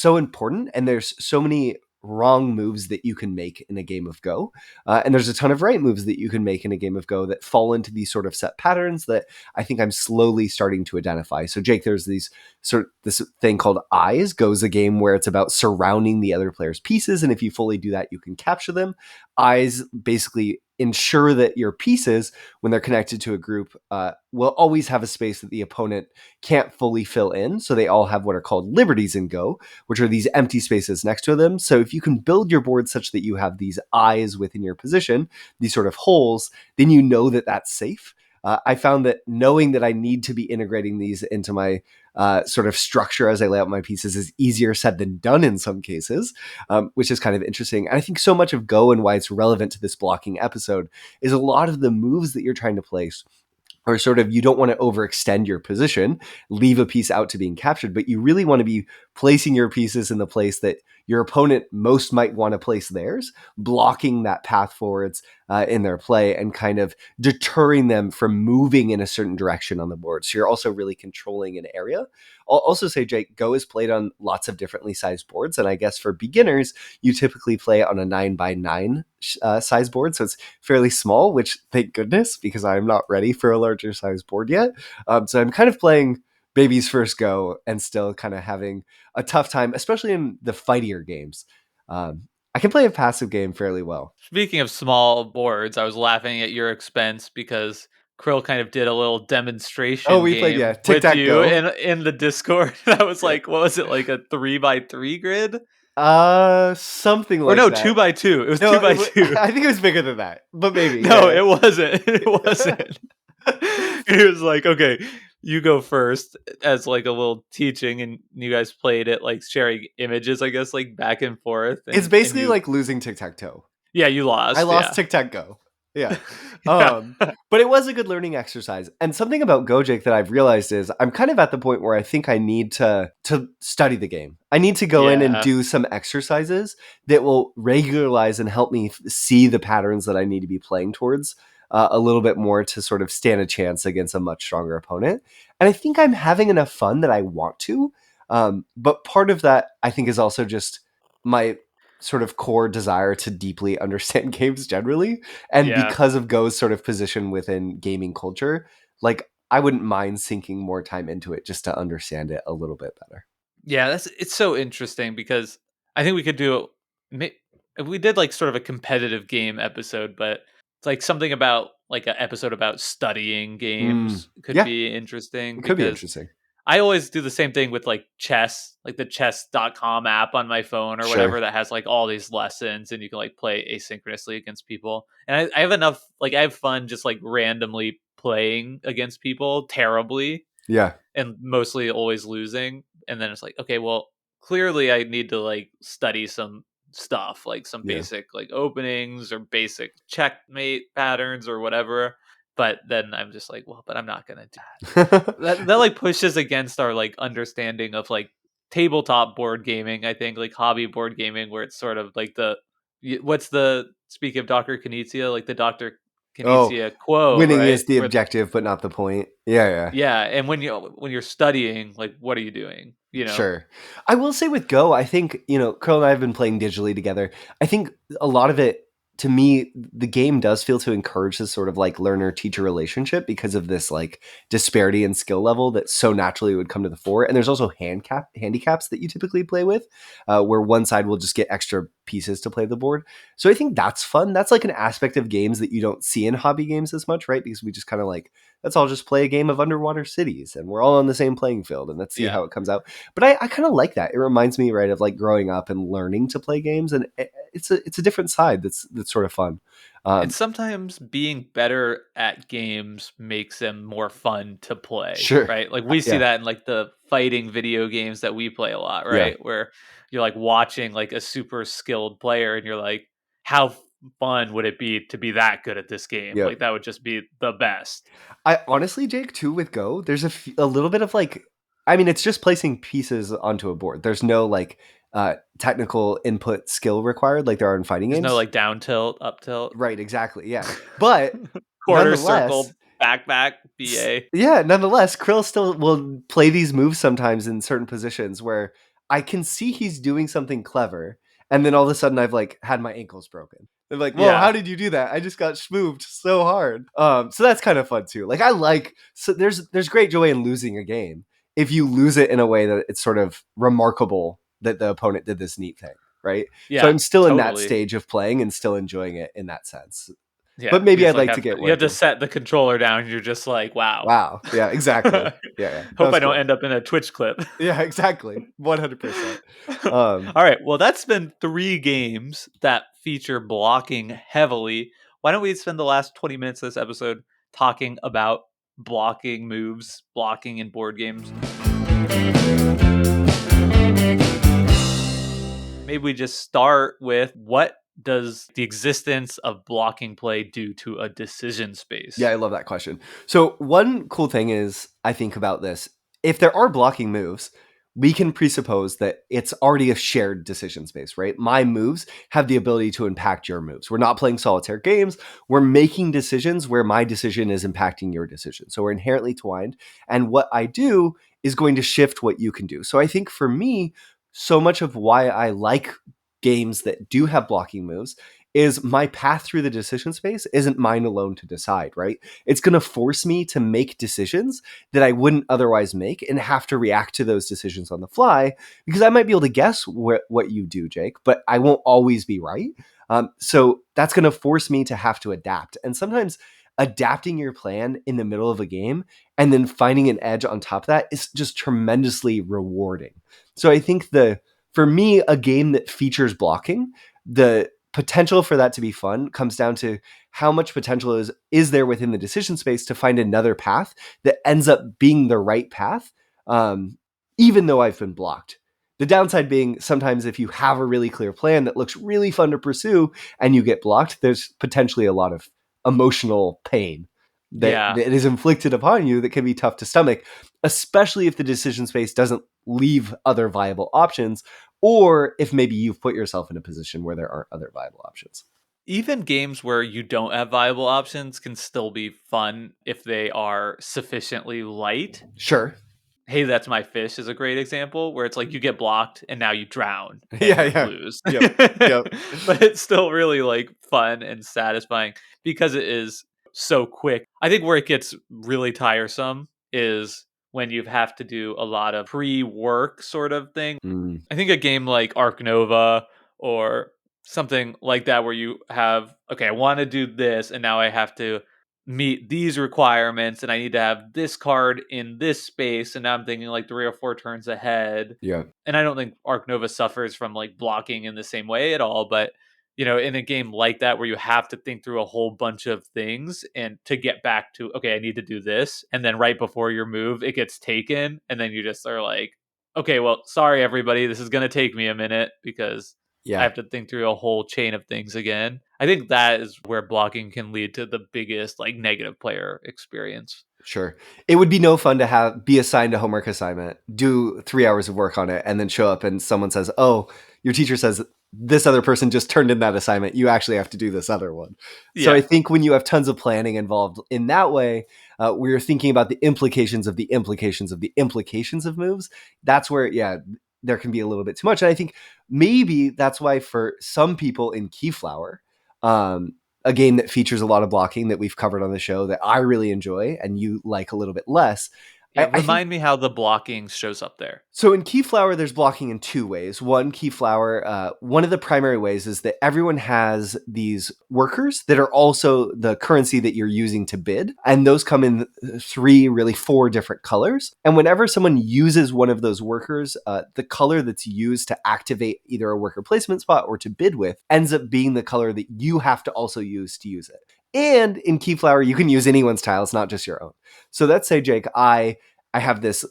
Speaker 3: important, and there's so many wrong moves that you can make in a game of Go. And there's a ton of right moves that you can make in a game of Go that fall into these sort of set patterns that I think I'm slowly starting to identify. So Jake, there's this thing called Eyes. Go's a game where it's about surrounding the other player's pieces. And if you fully do that, you can capture them. Eyes basically ensure that your pieces, when they're connected to a group, will always have a space that the opponent can't fully fill in. So they all have what are called liberties in Go, which are these empty spaces next to them. So if you can build your board such that you have these eyes within your position, these sort of holes, then you know that that's safe. I found that knowing that I need to be integrating these into my sort of structure as I lay out my pieces is easier said than done in some cases, which is kind of interesting. And I think so much of Go and why it's relevant to this blocking episode is a lot of the moves that you're trying to place or sort of you don't want to overextend your position, leave a piece out to being captured, but you really want to be placing your pieces in the place that your opponent most might want to place theirs, blocking that path forwards in their play and kind of deterring them from moving in a certain direction on the board. So you're also really controlling an area. I'll also say, Jake, Go is played on lots of differently sized boards. And I guess for beginners, you typically play on a 9x9 size board. So it's fairly small, which thank goodness, because I'm not ready for a larger size board yet. So I'm kind of playing baby's first Go and still kind of having a tough time, especially in the fightier games. I can play a passive game fairly well.
Speaker 1: Speaking of small boards, I was laughing at your expense because Krill kind of did a little demonstration.
Speaker 3: Oh, we
Speaker 1: game
Speaker 3: played,
Speaker 1: with
Speaker 3: tic-tac-toe.
Speaker 1: you in the Discord. That was like, what was it, like a 3x3 grid?
Speaker 3: Something like
Speaker 1: that. Or no,
Speaker 3: that.
Speaker 1: 2x2. It was 2x2.
Speaker 3: I think it was bigger than that, but maybe.
Speaker 1: No,
Speaker 3: yeah.
Speaker 1: it wasn't. It wasn't. It was like, okay, you go first as like a little teaching, and you guys played it like sharing images, I guess, like back and forth.
Speaker 3: It's basically like losing tic-tac-toe.
Speaker 1: Yeah, you lost.
Speaker 3: I lost tic-tac-go. Yeah.
Speaker 1: Yeah.
Speaker 3: But it was a good learning exercise. And something about Go, Jake, that I've realized is I'm kind of at the point where I think I need to study the game. I need to go in and do some exercises that will regularize and help me see the patterns that I need to be playing towards a little bit more to sort of stand a chance against a much stronger opponent. And I think I'm having enough fun that I want to. But part of that, I think, is also just my sort of core desire to deeply understand games generally. And
Speaker 1: Yeah.
Speaker 3: because of Go's sort of position within gaming culture, like I wouldn't mind sinking more time into it just to understand it a little bit better.
Speaker 1: Yeah, it's so interesting because I think we could do if we did like sort of a competitive game episode, but it's like something about like an episode about studying games could
Speaker 3: Yeah,
Speaker 1: be interesting
Speaker 3: it could be
Speaker 1: because
Speaker 3: interesting.
Speaker 1: I always do the same thing with like chess, like the chess.com app on my phone or
Speaker 3: Sure.
Speaker 1: whatever that has like all these lessons and you can like play asynchronously against people. And I have enough, like, I have fun just like randomly playing against people terribly
Speaker 3: Yeah.
Speaker 1: and mostly always losing. And then it's like, okay, well, clearly I need to like study some stuff, like some
Speaker 3: Yeah.
Speaker 1: basic like openings or basic checkmate patterns or whatever. But then I'm just like, well, but I'm not gonna do that like pushes against our like understanding of like tabletop board gaming. I think like hobby board gaming, where it's sort of like what's the speaking of Dr. Knizia, like the Dr.
Speaker 3: Oh,
Speaker 1: Knizia quote,
Speaker 3: winning
Speaker 1: right?
Speaker 3: is the
Speaker 1: Where
Speaker 3: objective, but not the point. Yeah, yeah.
Speaker 1: yeah, and when you're studying, like what are you doing? You know?
Speaker 3: Sure. I will say with Go, I think, Curl and I have been playing digitally together. I think a lot of it, to me, the game does feel to encourage this sort of like learner teacher relationship because of this like disparity in skill level that so naturally would come to the fore. And there's also handicaps that you typically play with, where one side will just get extra pieces to play the board. So I think that's fun. That's like an aspect of games that you don't see in hobby games as much, right? Because we just kind of like, let's all just play a game of underwater cities and we're all on the same playing field and let's see
Speaker 1: Yeah.
Speaker 3: how it comes out. But I kind of like that. It reminds me, right, of like growing up and learning to play games, and it's a different side that's sort of fun.
Speaker 1: And sometimes being better at games makes them more fun to play,
Speaker 3: Sure,
Speaker 1: right? Like we see
Speaker 3: yeah,
Speaker 1: that in like the fighting video games that we play a lot,
Speaker 3: yeah.
Speaker 1: right? Where you're like watching like a super skilled player and you're like, how fun would it be to be that good at this game?
Speaker 3: Yeah.
Speaker 1: Like that would just be the best.
Speaker 3: I honestly, Jake, too, with Go, there's a little bit of like, I mean, it's just placing pieces onto a board. There's no like technical input skill required like there are in fighting
Speaker 1: There's no
Speaker 3: games.
Speaker 1: like down tilt, up tilt,
Speaker 3: Right, exactly, yeah. But
Speaker 1: quarter
Speaker 3: nonetheless,
Speaker 1: circle, back, BA.
Speaker 3: yeah, nonetheless, Krill still will play these moves sometimes in certain positions where I can see he's doing something clever, and then all of a sudden I've like had my ankles broken. They're like, "Whoa, how
Speaker 1: Yeah.
Speaker 3: did you do that? I just got schmooved so hard." So that's kind of fun too. Like I like so there's great joy in losing a game if you lose it in a way that it's sort of remarkable that the opponent did this neat thing, right? So
Speaker 1: Yeah,
Speaker 3: I'm still in that
Speaker 1: totally.
Speaker 3: stage of playing and still enjoying it in that sense.
Speaker 1: Yeah.
Speaker 3: But
Speaker 1: You
Speaker 3: maybe
Speaker 1: just
Speaker 3: I'd
Speaker 1: like
Speaker 3: like to get
Speaker 1: you have to
Speaker 3: working.
Speaker 1: set the controller down and you're just like, wow.
Speaker 3: Wow. Yeah, exactly. Yeah, yeah. That
Speaker 1: Hope
Speaker 3: was
Speaker 1: I don't
Speaker 3: cool.
Speaker 1: end up in a Twitch clip.
Speaker 3: Yeah, exactly. 100%.
Speaker 1: All right. Well, that's been 3 games that feature blocking heavily. Why don't we spend the last 20 minutes of this episode talking about blocking moves, blocking in board games? Maybe we just start with what does the existence of blocking play do to a decision
Speaker 3: Yeah,
Speaker 1: space?
Speaker 3: I love that question. So one cool thing is, I think about this, if there are blocking moves, we can presuppose that it's already a shared decision space, right? My moves have the ability to impact your moves. We're not playing solitaire games. We're making decisions where my decision is impacting your decision. So we're inherently twined. And what I do is going to shift what you can do. So I think for me, so much of why I like games that do have blocking moves is my path through the decision space isn't mine alone to decide, right? It's going to force me to make decisions that I wouldn't otherwise make and have to react to those decisions on the fly because I might be able to guess what you do, Jake, but I won't always be right. So that's going to force me to have to adapt. And sometimes adapting your plan in the middle of a game and then finding an edge on top of that is just tremendously rewarding. So I think for me, a game that features blocking, the potential for that to be fun comes down to how much potential is there within the decision space to find another path that ends up being the right path, even though I've been blocked. The downside being sometimes if you have a really clear plan that looks really fun to pursue and you get blocked, there's potentially a lot of emotional pain
Speaker 1: Yeah.
Speaker 3: that is inflicted upon you that can be tough to stomach, especially if the decision space doesn't leave other viable options, or if maybe you've put yourself in a position where there aren't other viable options.
Speaker 1: Even games where you don't have viable options can still be fun if they are sufficiently light.
Speaker 3: Sure.
Speaker 1: Hey, That's My Fish is a great example where it's like you get blocked and now you drown and
Speaker 3: Yeah, yeah.
Speaker 1: lose.
Speaker 3: Yep. Yep.
Speaker 1: But it's still really like fun and satisfying because it is so quick. I think where it gets really tiresome is when you have to do a lot of pre-work sort of thing.
Speaker 3: Mm,
Speaker 1: I think a game like Ark Nova or something like that where you have, okay, I want to do this and now I have to meet these requirements and I need to have this card in this space and now I'm thinking like 3 or 4 turns ahead.
Speaker 3: yeah.
Speaker 1: And I don't think Ark Nova suffers from like blocking in the same way at all, but in a game like that where you have to think through a whole bunch of things and to get back to, okay, I need to do this, and then right before your move it gets taken and then you just are like, okay, well, sorry everybody, this is going to take me a minute because I
Speaker 3: Yeah.
Speaker 1: have to think through a whole chain of things again. I think that is where blocking can lead to the biggest like negative player experience.
Speaker 3: Sure. It would be no fun to be assigned a homework assignment, do 3 hours of work on it, and then show up and someone says, "Oh, your teacher says this other person just turned in that assignment. You actually have to do this other one." So I
Speaker 1: Yeah.
Speaker 3: think when you have tons of planning involved in that way, we're thinking about the implications of the implications of the implications of moves. That's where, yeah, there can be a little bit too much. And I think maybe that's why for some people in Keyflower, um, a game that features a lot of blocking that we've covered on the show that I really enjoy and you like a little bit less.
Speaker 1: Yeah,
Speaker 3: I think
Speaker 1: remind me how the blocking shows up there.
Speaker 3: so in Keyflower, there's blocking in two ways. One, Keyflower, one of the primary ways is that everyone has these workers that are also the currency that you're using to bid. And those come in really four different colors. And whenever someone uses one of those workers, the color that's used to activate either a worker placement spot or to bid with ends up being the color that you have to also use to use it. And in Keyflower, you can use anyone's tiles, not just your own. So let's say, Jake, I have this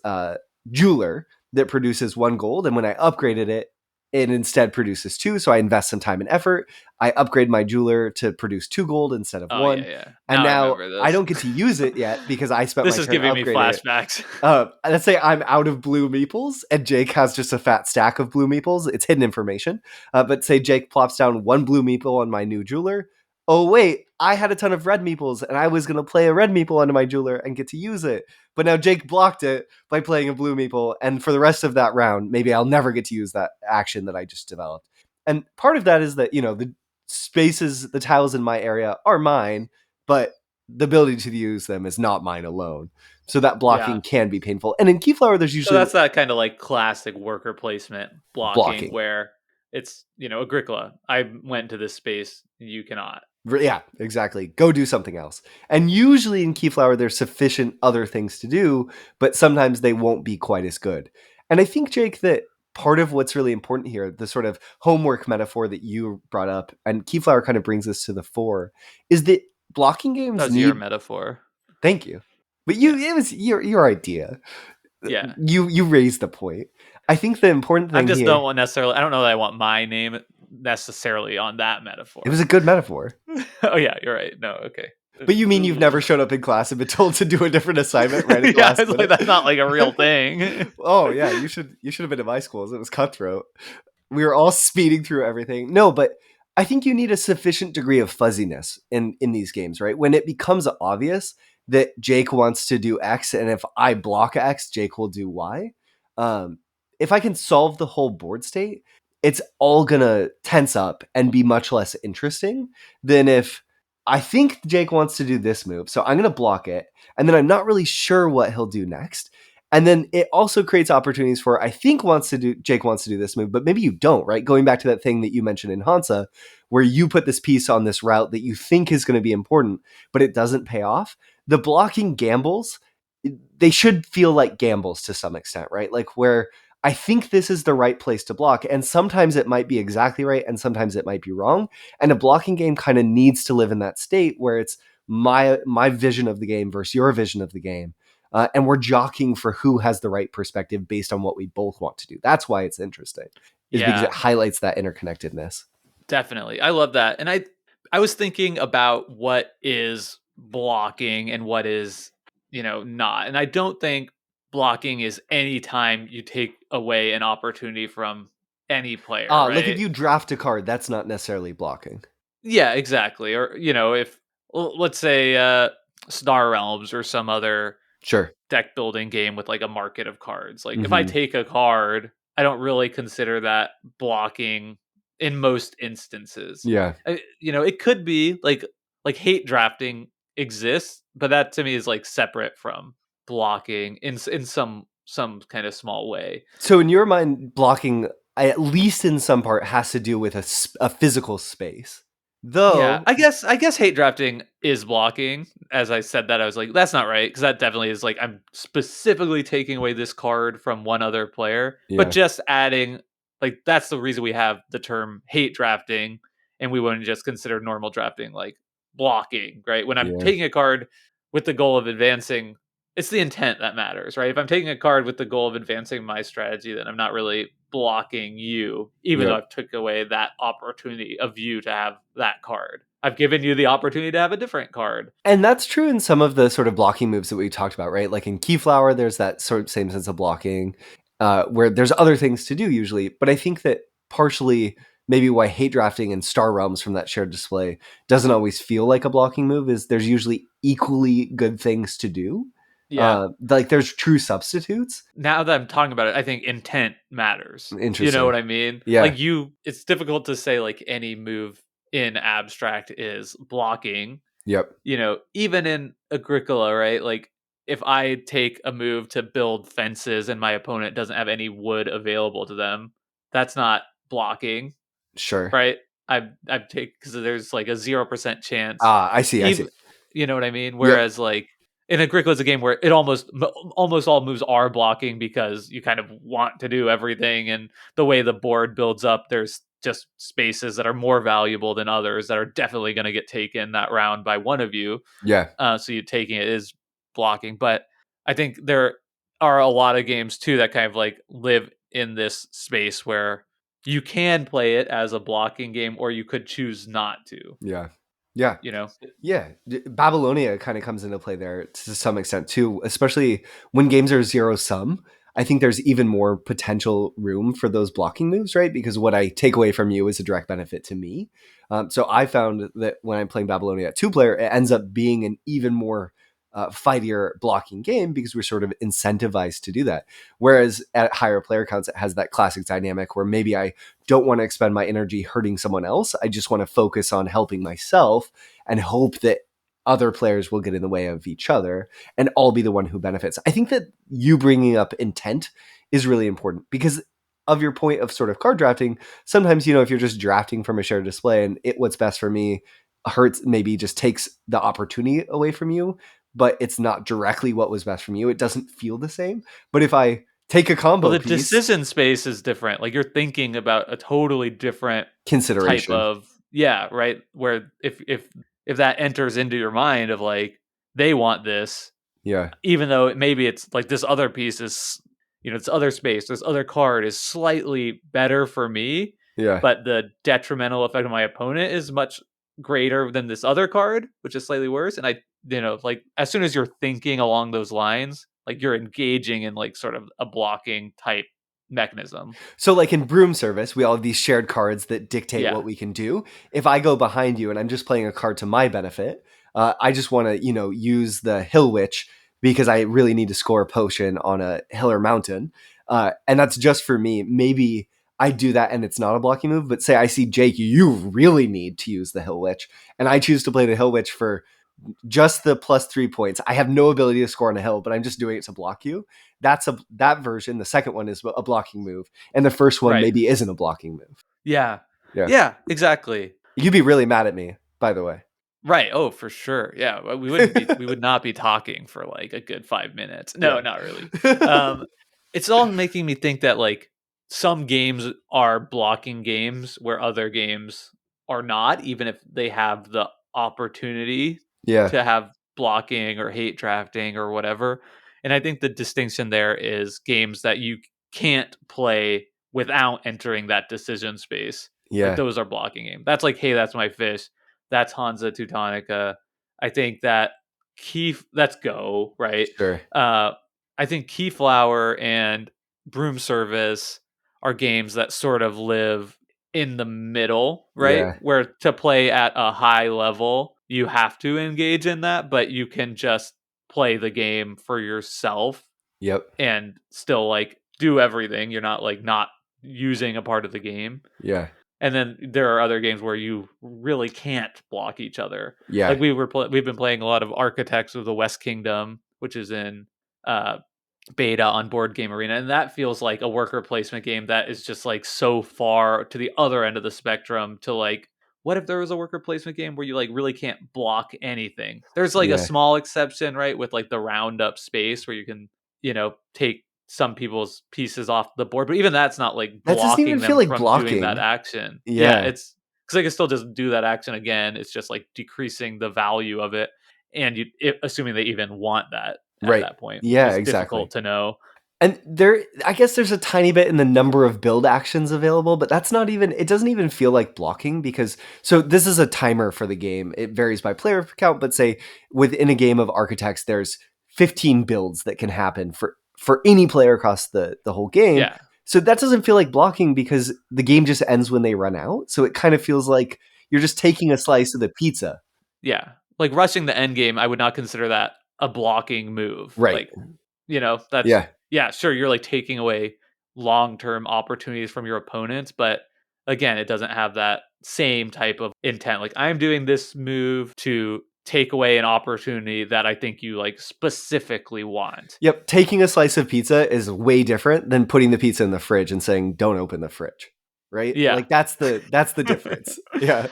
Speaker 3: jeweler that produces 1 gold, and when I upgraded it, it instead produces 2. So I invest some time and effort. I upgrade my jeweler to produce 2 gold instead of
Speaker 1: Oh
Speaker 3: 1.
Speaker 1: yeah.
Speaker 3: And
Speaker 1: Now I
Speaker 3: now
Speaker 1: remember
Speaker 3: I
Speaker 1: this.
Speaker 3: don't get to use it yet because I spent
Speaker 1: This
Speaker 3: my
Speaker 1: is
Speaker 3: turn
Speaker 1: giving me
Speaker 3: upgrading it.
Speaker 1: flashbacks.
Speaker 3: Let's say I'm out of blue meeples and Jake has just a fat stack of blue meeples. It's hidden information. But say Jake plops down 1 blue meeple on my new jeweler. Oh, wait, I had a ton of red meeples and I was going to play a red meeple onto my jeweler and get to use it. But now Jake blocked it by playing a blue meeple. And for the rest of that round, maybe I'll never get to use that action that I just developed. And part of that is that, the spaces, the tiles in my area are mine, but the ability to use them is not mine alone. So that blocking
Speaker 1: Yeah.
Speaker 3: can be painful. And in Keyflower, there's
Speaker 1: So
Speaker 3: usually
Speaker 1: that's that kind of like classic worker placement blocking. Where it's, Agricola, I went to this space, you cannot.
Speaker 3: Yeah, exactly. Go do something else. And usually in Keyflower, there's sufficient other things to do, but sometimes they won't be quite as good. And I think, Jake, that part of what's really important here, the sort of homework metaphor that you brought up, and Keyflower kind of brings this to the fore, is that blocking games
Speaker 1: That's
Speaker 3: need...
Speaker 1: your metaphor.
Speaker 3: Thank you. But it was your idea.
Speaker 1: Yeah.
Speaker 3: You raised the point. I think the important thing
Speaker 1: I just
Speaker 3: here...
Speaker 1: don't want necessarily, I don't know that I want my name necessarily on that metaphor.
Speaker 3: It was a good metaphor.
Speaker 1: Oh yeah, you're right. No, okay.
Speaker 3: But you mean you've never showed up in class and been told to do a different assignment right at the
Speaker 1: Yeah,
Speaker 3: last
Speaker 1: it's like
Speaker 3: minute?
Speaker 1: that's not like a real thing.
Speaker 3: Oh yeah, you should have been at my schools. It was cutthroat. We were all speeding through everything. No, but I think you need a sufficient degree of fuzziness in these games, right? When it becomes obvious that Jake wants to do X, and if I block X, Jake will do Y. If I can solve the whole board state, it's all gonna tense up and be much less interesting than if I think Jake wants to do this move, so I'm gonna block it, and then I'm not really sure what he'll do next. And then it also creates opportunities for Jake wants to do this move, but maybe you don't, right? Going back to that thing that you mentioned in Hansa, where you put this piece on this route that you think is going to be important, but it doesn't pay off. The blocking gambles, they should feel like gambles to some extent, right? Like where I think this is the right place to block. And sometimes it might be exactly right. And sometimes it might be wrong. And a blocking game kind of needs to live in that state where it's my vision of the game versus your vision of the game. And we're jockeying for who has the right perspective based on what we both want to do. That's why it's interesting, because it highlights that interconnectedness.
Speaker 1: Definitely. I love that. And I was thinking about what is blocking and what is, not. And I don't think blocking is any time you take away an opportunity from any player, right?
Speaker 3: Like if you draft a card, that's not necessarily blocking.
Speaker 1: Yeah, exactly. Or, if, let's say, Star Realms or some other
Speaker 3: Sure.
Speaker 1: deck building game with like a market of cards. Like if I
Speaker 3: Mhm.
Speaker 1: take a card, I don't really consider that blocking in most instances.
Speaker 3: Yeah.
Speaker 1: It could be like hate drafting exists, but that to me is like separate from blocking in some kind of small way.
Speaker 3: So in your mind, blocking, at least in some part, has to do with a physical space.
Speaker 1: Yeah,
Speaker 3: Though,
Speaker 1: I guess hate drafting is blocking. As I said that, I was like, that's not right because that definitely is like I'm specifically taking away this card from one other player, but
Speaker 3: yeah,
Speaker 1: just adding like that's the reason we have the term hate drafting, and we wouldn't just consider normal drafting like blocking, right? When I'm
Speaker 3: yeah,
Speaker 1: taking a card with the goal of advancing, it's the intent that matters, right? If I'm taking a card with the goal of advancing my strategy, then I'm not really blocking you, even though
Speaker 3: yep.
Speaker 1: I've took away that opportunity of you to have that card. I've given you the opportunity to have a different card.
Speaker 3: And that's true in some of the sort of blocking moves that we talked about, right? Like in Keyflower, there's that sort of same sense of blocking, where there's other things to do usually. But I think that partially maybe why hate drafting and Star Realms from that shared display doesn't always feel like a blocking move is there's usually equally good things to do.
Speaker 1: Yeah.
Speaker 3: Like there's true substitutes.
Speaker 1: Now that I'm talking about it, I think intent matters. You know
Speaker 3: Interesting.
Speaker 1: what I mean?
Speaker 3: Yeah.
Speaker 1: Like it's difficult to say like any move in abstract is blocking.
Speaker 3: Yep.
Speaker 1: Even in Agricola, right? Like if I take a move to build fences and my opponent doesn't have any wood available to them, that's not blocking,
Speaker 3: Sure.
Speaker 1: right? I take because there's like a 0% chance.
Speaker 3: Ah, I see. I see.
Speaker 1: Even you know what I mean.
Speaker 3: Yep.
Speaker 1: Whereas like in Agricola is a game where it almost all moves are blocking because you kind of want to do everything, and the way the board builds up, there's just spaces that are more valuable than others that are definitely going to get taken that round by one of you.
Speaker 3: Yeah.
Speaker 1: So you taking it is blocking, but I think there are a lot of games too that kind of like live in this space where you can play it as a blocking game, or you could choose not to.
Speaker 3: Yeah. Yeah.
Speaker 1: You know,
Speaker 3: Yeah, Babylonia kind of comes into play there to some extent too, especially when games are zero sum. I think there's even more potential room for those blocking moves, right? Because what I take away from you is a direct benefit to me. So I found that when I'm playing Babylonia at 2-player, it ends up being an even more fightier blocking game because we're sort of incentivized to do that. Whereas at higher player counts, it has that classic dynamic where maybe I don't want to expend my energy hurting someone else. I just want to focus on helping myself and hope that other players will get in the way of each other and I'll be the one who benefits. I think that you bringing up intent is really important because of your point of sort of card drafting. Sometimes, if you're just drafting from a shared display and what's best for me hurts, maybe just takes the opportunity away from you, but it's not directly what was best from you. It doesn't feel the same. But if I take a
Speaker 1: well,
Speaker 3: combo
Speaker 1: the
Speaker 3: piece,
Speaker 1: decision space is different. Like you're thinking about a totally different type
Speaker 3: consideration.
Speaker 1: of right. Where if that enters into your mind of like they want this,
Speaker 3: Yeah.
Speaker 1: even though maybe it's like this other piece is this other space, this other card is slightly better for me,
Speaker 3: Yeah.
Speaker 1: but the detrimental effect on my opponent is much greater than this other card, which is slightly worse. And like as soon as you're thinking along those lines, like you're engaging in like sort of a blocking type mechanism.
Speaker 3: So like in Broom Service, we all have these shared cards that dictate
Speaker 1: Yeah.
Speaker 3: what we can do. If I go behind you and I'm just playing a card to my benefit, I just want to, use the Hill Witch because I really need to score a potion on a hill or mountain. And that's just for me. Maybe I do that and it's not a blocking move, but say I see Jake, you really need to use the Hill Witch. And I choose to play the Hill Witch for just the +3 points. I have no ability to score on a hill, but I'm just doing it to block you. That version. The second one is a blocking move, and the first one
Speaker 1: Right.
Speaker 3: maybe isn't a blocking move.
Speaker 1: Yeah.
Speaker 3: Yeah.
Speaker 1: Yeah, exactly.
Speaker 3: You'd be really mad at me, by the way.
Speaker 1: Right. Oh, for sure. Yeah. We would not be talking for like a good 5 minutes. No,
Speaker 3: Yeah.
Speaker 1: not really. It's all making me think that like some games are blocking games where other games are not, even if they have the opportunity
Speaker 3: Yeah.
Speaker 1: to have blocking or hate drafting or whatever. And I think the distinction there is games that you can't play without entering that decision space. Like
Speaker 3: Yeah.
Speaker 1: those are blocking games. That's like, hey, that's my fish. That's Hansa Teutonica. I think that that's Go, right?
Speaker 3: Sure.
Speaker 1: I think Keyflower and Broom Service are games that sort of live in the middle, right?
Speaker 3: Yeah.
Speaker 1: Where to play at a high level, you have to engage in that, but you can just play the game for yourself
Speaker 3: Yep.
Speaker 1: and still like do everything. You're not like not using a part of the game.
Speaker 3: Yeah.
Speaker 1: And then there are other games where you really can't block each other.
Speaker 3: Yeah.
Speaker 1: Like we've been playing a lot of Architects of the West Kingdom, which is in uh, beta on Board Game Arena, and that feels like a worker placement game that is just like so far to the other end of the spectrum. To like, what if there was a worker placement game where you like really can't block anything? There's like a
Speaker 3: Yeah.
Speaker 1: small exception, right, with like the round up space where you can, take some people's pieces off the board, but even that's not like
Speaker 3: That doesn't
Speaker 1: blocking
Speaker 3: even feel
Speaker 1: them
Speaker 3: like
Speaker 1: from doing that
Speaker 3: blocking.
Speaker 1: action. Yeah,
Speaker 3: Yeah.
Speaker 1: it's because I can still just do that action again. It's just like decreasing the value of it, and assuming they even want that at
Speaker 3: Right.
Speaker 1: that point, which
Speaker 3: Yeah,
Speaker 1: is
Speaker 3: exactly.
Speaker 1: difficult to know.
Speaker 3: And I guess there's a tiny bit in the number of build actions available, but that's not even, it doesn't even feel like blocking because, so this is a timer for the game. It varies by player count, but say within a game of Architects, there's 15 builds that can happen for any player across the whole game.
Speaker 1: Yeah,
Speaker 3: So that doesn't feel like blocking because the game just ends when they run out. So it kind of feels like you're just taking a slice of the pizza.
Speaker 1: yeah. Like rushing the end game, I would not consider that a blocking move.
Speaker 3: Right.
Speaker 1: Like, that's
Speaker 3: Yeah.
Speaker 1: yeah, sure, you're like taking away long-term opportunities from your opponents, but again, it doesn't have that same type of intent. Like I'm doing this move to take away an opportunity that I think you like specifically want.
Speaker 3: Yep, taking a slice of pizza is way different than putting the pizza in the fridge and saying don't open the fridge. Right?
Speaker 1: Yeah.
Speaker 3: Like that's the difference. Yeah.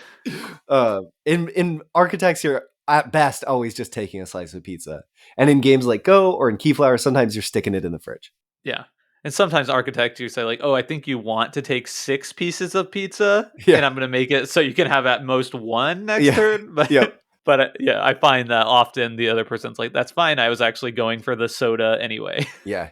Speaker 3: In Architects you're at best always just taking a slice of pizza. And in games like Go or in Keyflower sometimes you're sticking it in the fridge.
Speaker 1: Yeah. And sometimes architects you say like, "Oh, I think you want to take 6 pieces of pizza
Speaker 3: Yeah.
Speaker 1: and I'm going to make it so you can have at most 1 next
Speaker 3: Yeah.
Speaker 1: turn." But
Speaker 3: Yep.
Speaker 1: yeah, I find that often the other person's like, "That's fine. I was actually going for the soda anyway."
Speaker 3: Yeah.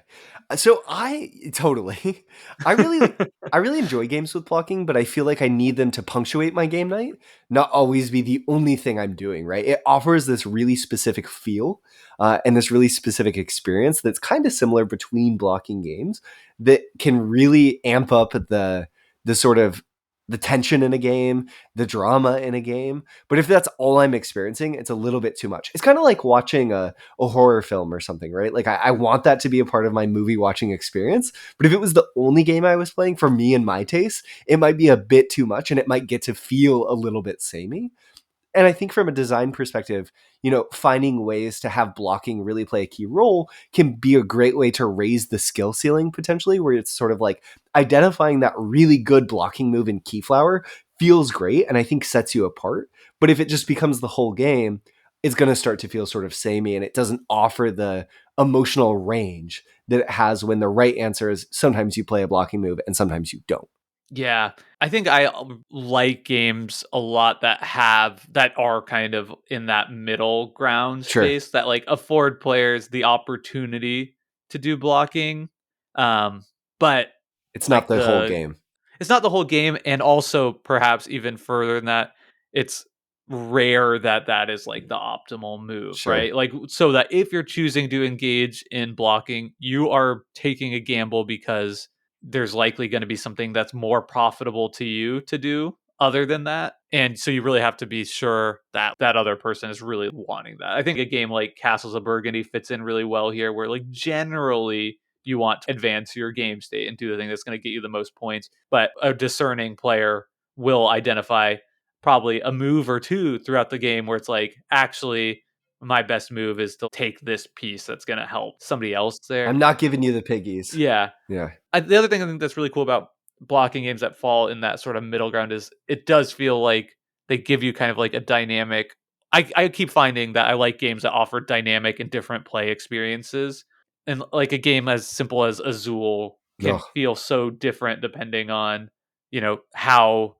Speaker 3: So I totally I really enjoy games with blocking, but I feel like I need them to punctuate my game night, not always be the only thing I'm doing, right? It offers this really specific feel and this really specific experience that's kind of similar between blocking games that can really amp up the sort of the tension in a game, the drama in a game. But if that's all I'm experiencing, it's a little bit too much. It's kind of like watching a horror film or something, right? Like I want that to be a part of my movie watching experience. But if it was the only game I was playing for me and my taste, it might be a bit too much and it might get to feel a little bit samey. And I think from a design perspective, finding ways to have blocking really play a key role can be a great way to raise the skill ceiling potentially, where it's sort of like identifying that really good blocking move in Keyflower feels great and I think sets you apart. But if it just becomes the whole game, it's going to start to feel sort of samey and it doesn't offer the emotional range that it has when the right answer is sometimes you play a blocking move and sometimes you don't.
Speaker 1: Yeah, I think I like games a lot that are kind of in that middle ground
Speaker 3: Sure.
Speaker 1: space that like afford players the opportunity to do blocking. But
Speaker 3: It's not
Speaker 1: like
Speaker 3: the whole game.
Speaker 1: it's not the whole game, and also perhaps even further than that, it's rare that that is like the optimal move,
Speaker 3: Sure.
Speaker 1: right? Like so that if you're choosing to engage in blocking, you are taking a gamble because there's likely going to be something that's more profitable to you to do other than that. And so you really have to be sure that that other person is really wanting that. I think a game like Castles of Burgundy fits in really well here, where like generally you want to advance your game state and do the thing that's going to get you the most points. But a discerning player will identify probably a move or two throughout the game where it's like, actually, my best move is to take this piece that's going to help somebody else there.
Speaker 3: I'm not giving you the piggies.
Speaker 1: Yeah.
Speaker 3: Yeah.
Speaker 1: The other thing I think that's really cool about blocking games that fall in that sort of middle ground is it does feel like they give you kind of like a dynamic. I keep finding that I like games that offer dynamic and different play experiences. And like a game as simple as Azul can
Speaker 3: Ugh.
Speaker 1: feel so different depending on, how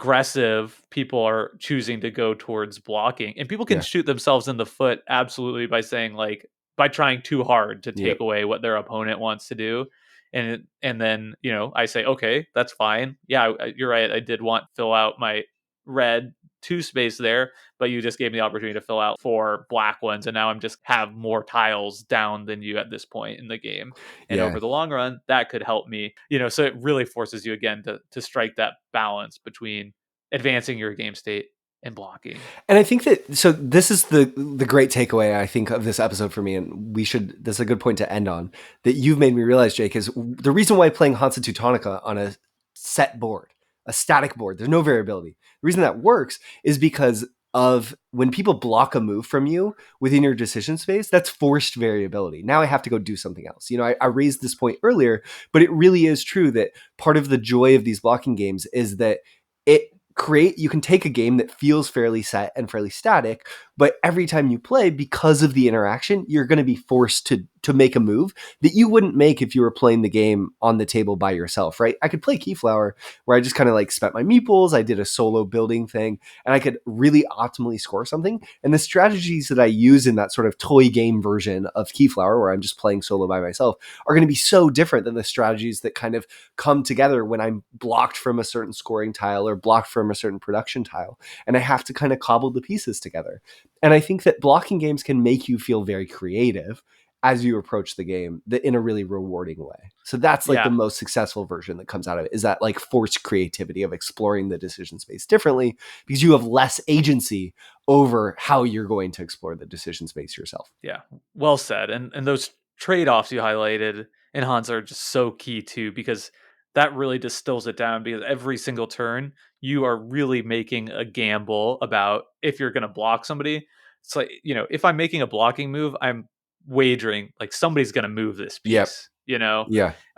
Speaker 1: aggressive people are choosing to go towards blocking. And people can
Speaker 3: Yeah.
Speaker 1: shoot themselves in the foot absolutely by saying like by trying too hard to
Speaker 3: Yep.
Speaker 1: take away what their opponent wants to do. And then I say, okay, that's fine. Yeah, you're right. I did want to fill out my red 2 space there, but you just gave me the opportunity to fill out 4 black ones, and now I'm just have more tiles down than you at this point in the game. And
Speaker 3: Yeah.
Speaker 1: over the long run, that could help me. So it really forces you again to strike that balance between advancing your game state and blocking.
Speaker 3: And I think that, so this is the great takeaway, I think, of this episode for me, and this is a good point to end on, that you've made me realize, Jake, is the reason why playing Hansa Teutonica on a set board, a static board, there's no variability. The reason that works is because of when people block a move from you within your decision space, that's forced variability. Now I have to go do something else. I raised this point earlier, but it really is true that part of the joy of these blocking games is that you can take a game that feels fairly set and fairly static, but every time you play, because of the interaction, you're going to be forced to make a move that you wouldn't make if you were playing the game on the table by yourself, right? I could play Keyflower where I just kind of like spent my meeples, I did a solo building thing, and I could really optimally score something. And the strategies that I use in that sort of toy game version of Keyflower, where I'm just playing solo by myself, are going to be so different than the strategies that kind of come together when I'm blocked from a certain scoring tile or blocked from a certain production tile. And I have to kind of cobble the pieces together. And I think that blocking games can make you feel very creative as you approach the game, that in a really rewarding way. So that's like the most successful version that comes out of it, is that like forced creativity of exploring the decision space differently, because you have less agency over how you're going to explore the decision space yourself.
Speaker 1: Yeah, well said. And those trade-offs you highlighted in Hansa are just so key too, because that really distills it down, because every single turn you are really making a gamble about if you're going to block somebody. It's like, if I'm making a blocking move, I'm wagering like somebody's going to move this piece,
Speaker 3: Yeah.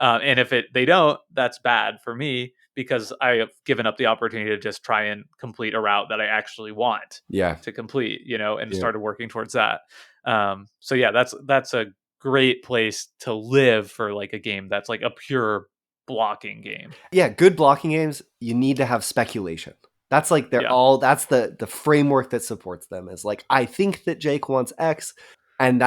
Speaker 1: and if they don't, that's bad for me, because I have given up the opportunity to just try and complete a route that I actually want to complete, and started working towards that. So yeah, that's a great place to live for like a game that's like a pure blocking game.
Speaker 3: Yeah, good blocking games, you need to have speculation. That's like that's the framework that supports them, is like, I think that Jake wants X, and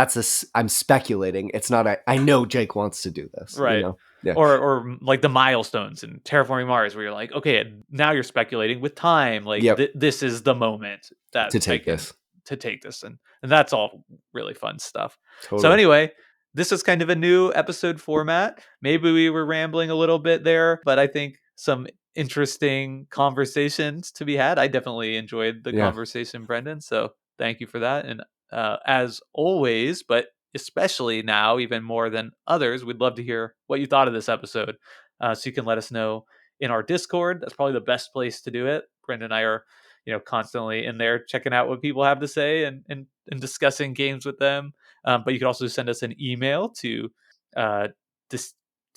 Speaker 3: I'm speculating. It's not I know Jake wants to do this.
Speaker 1: Right.
Speaker 3: Yeah.
Speaker 1: Or like the milestones in Terraforming Mars, where you're like, okay, now you're speculating with time. Like this is the moment that
Speaker 3: to take this.
Speaker 1: And that's all really fun stuff.
Speaker 3: Totally.
Speaker 1: So anyway, this is kind of a new episode format. Maybe we were rambling a little bit there, but I think some interesting conversations to be had. I definitely enjoyed the conversation, Brendan. So thank you for that. And as always, but especially now, even more than others, we'd love to hear what you thought of this episode. So you can let us know in our Discord. That's probably the best place to do it. Brendan and I are, constantly in there checking out what people have to say and discussing games with them. But you can also send us an email to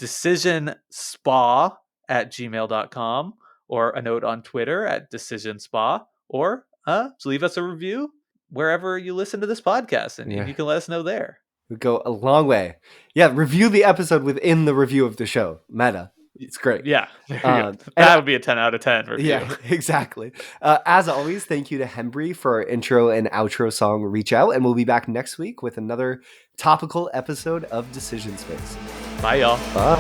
Speaker 1: decisionspa@gmail.com, or a note on Twitter @decisionspa, or leave us a review wherever you listen to this podcast, and you can let us know there.
Speaker 3: We go a long way. Yeah, review the episode within the review of the show. Meta. It's great.
Speaker 1: Yeah. That would be a 10 out of 10 review.
Speaker 3: Yeah, exactly. As always, thank you to Hembry for our intro and outro song, Reach Out. And we'll be back next week with another topical episode of Decision Space.
Speaker 1: Bye, y'all.
Speaker 3: Bye.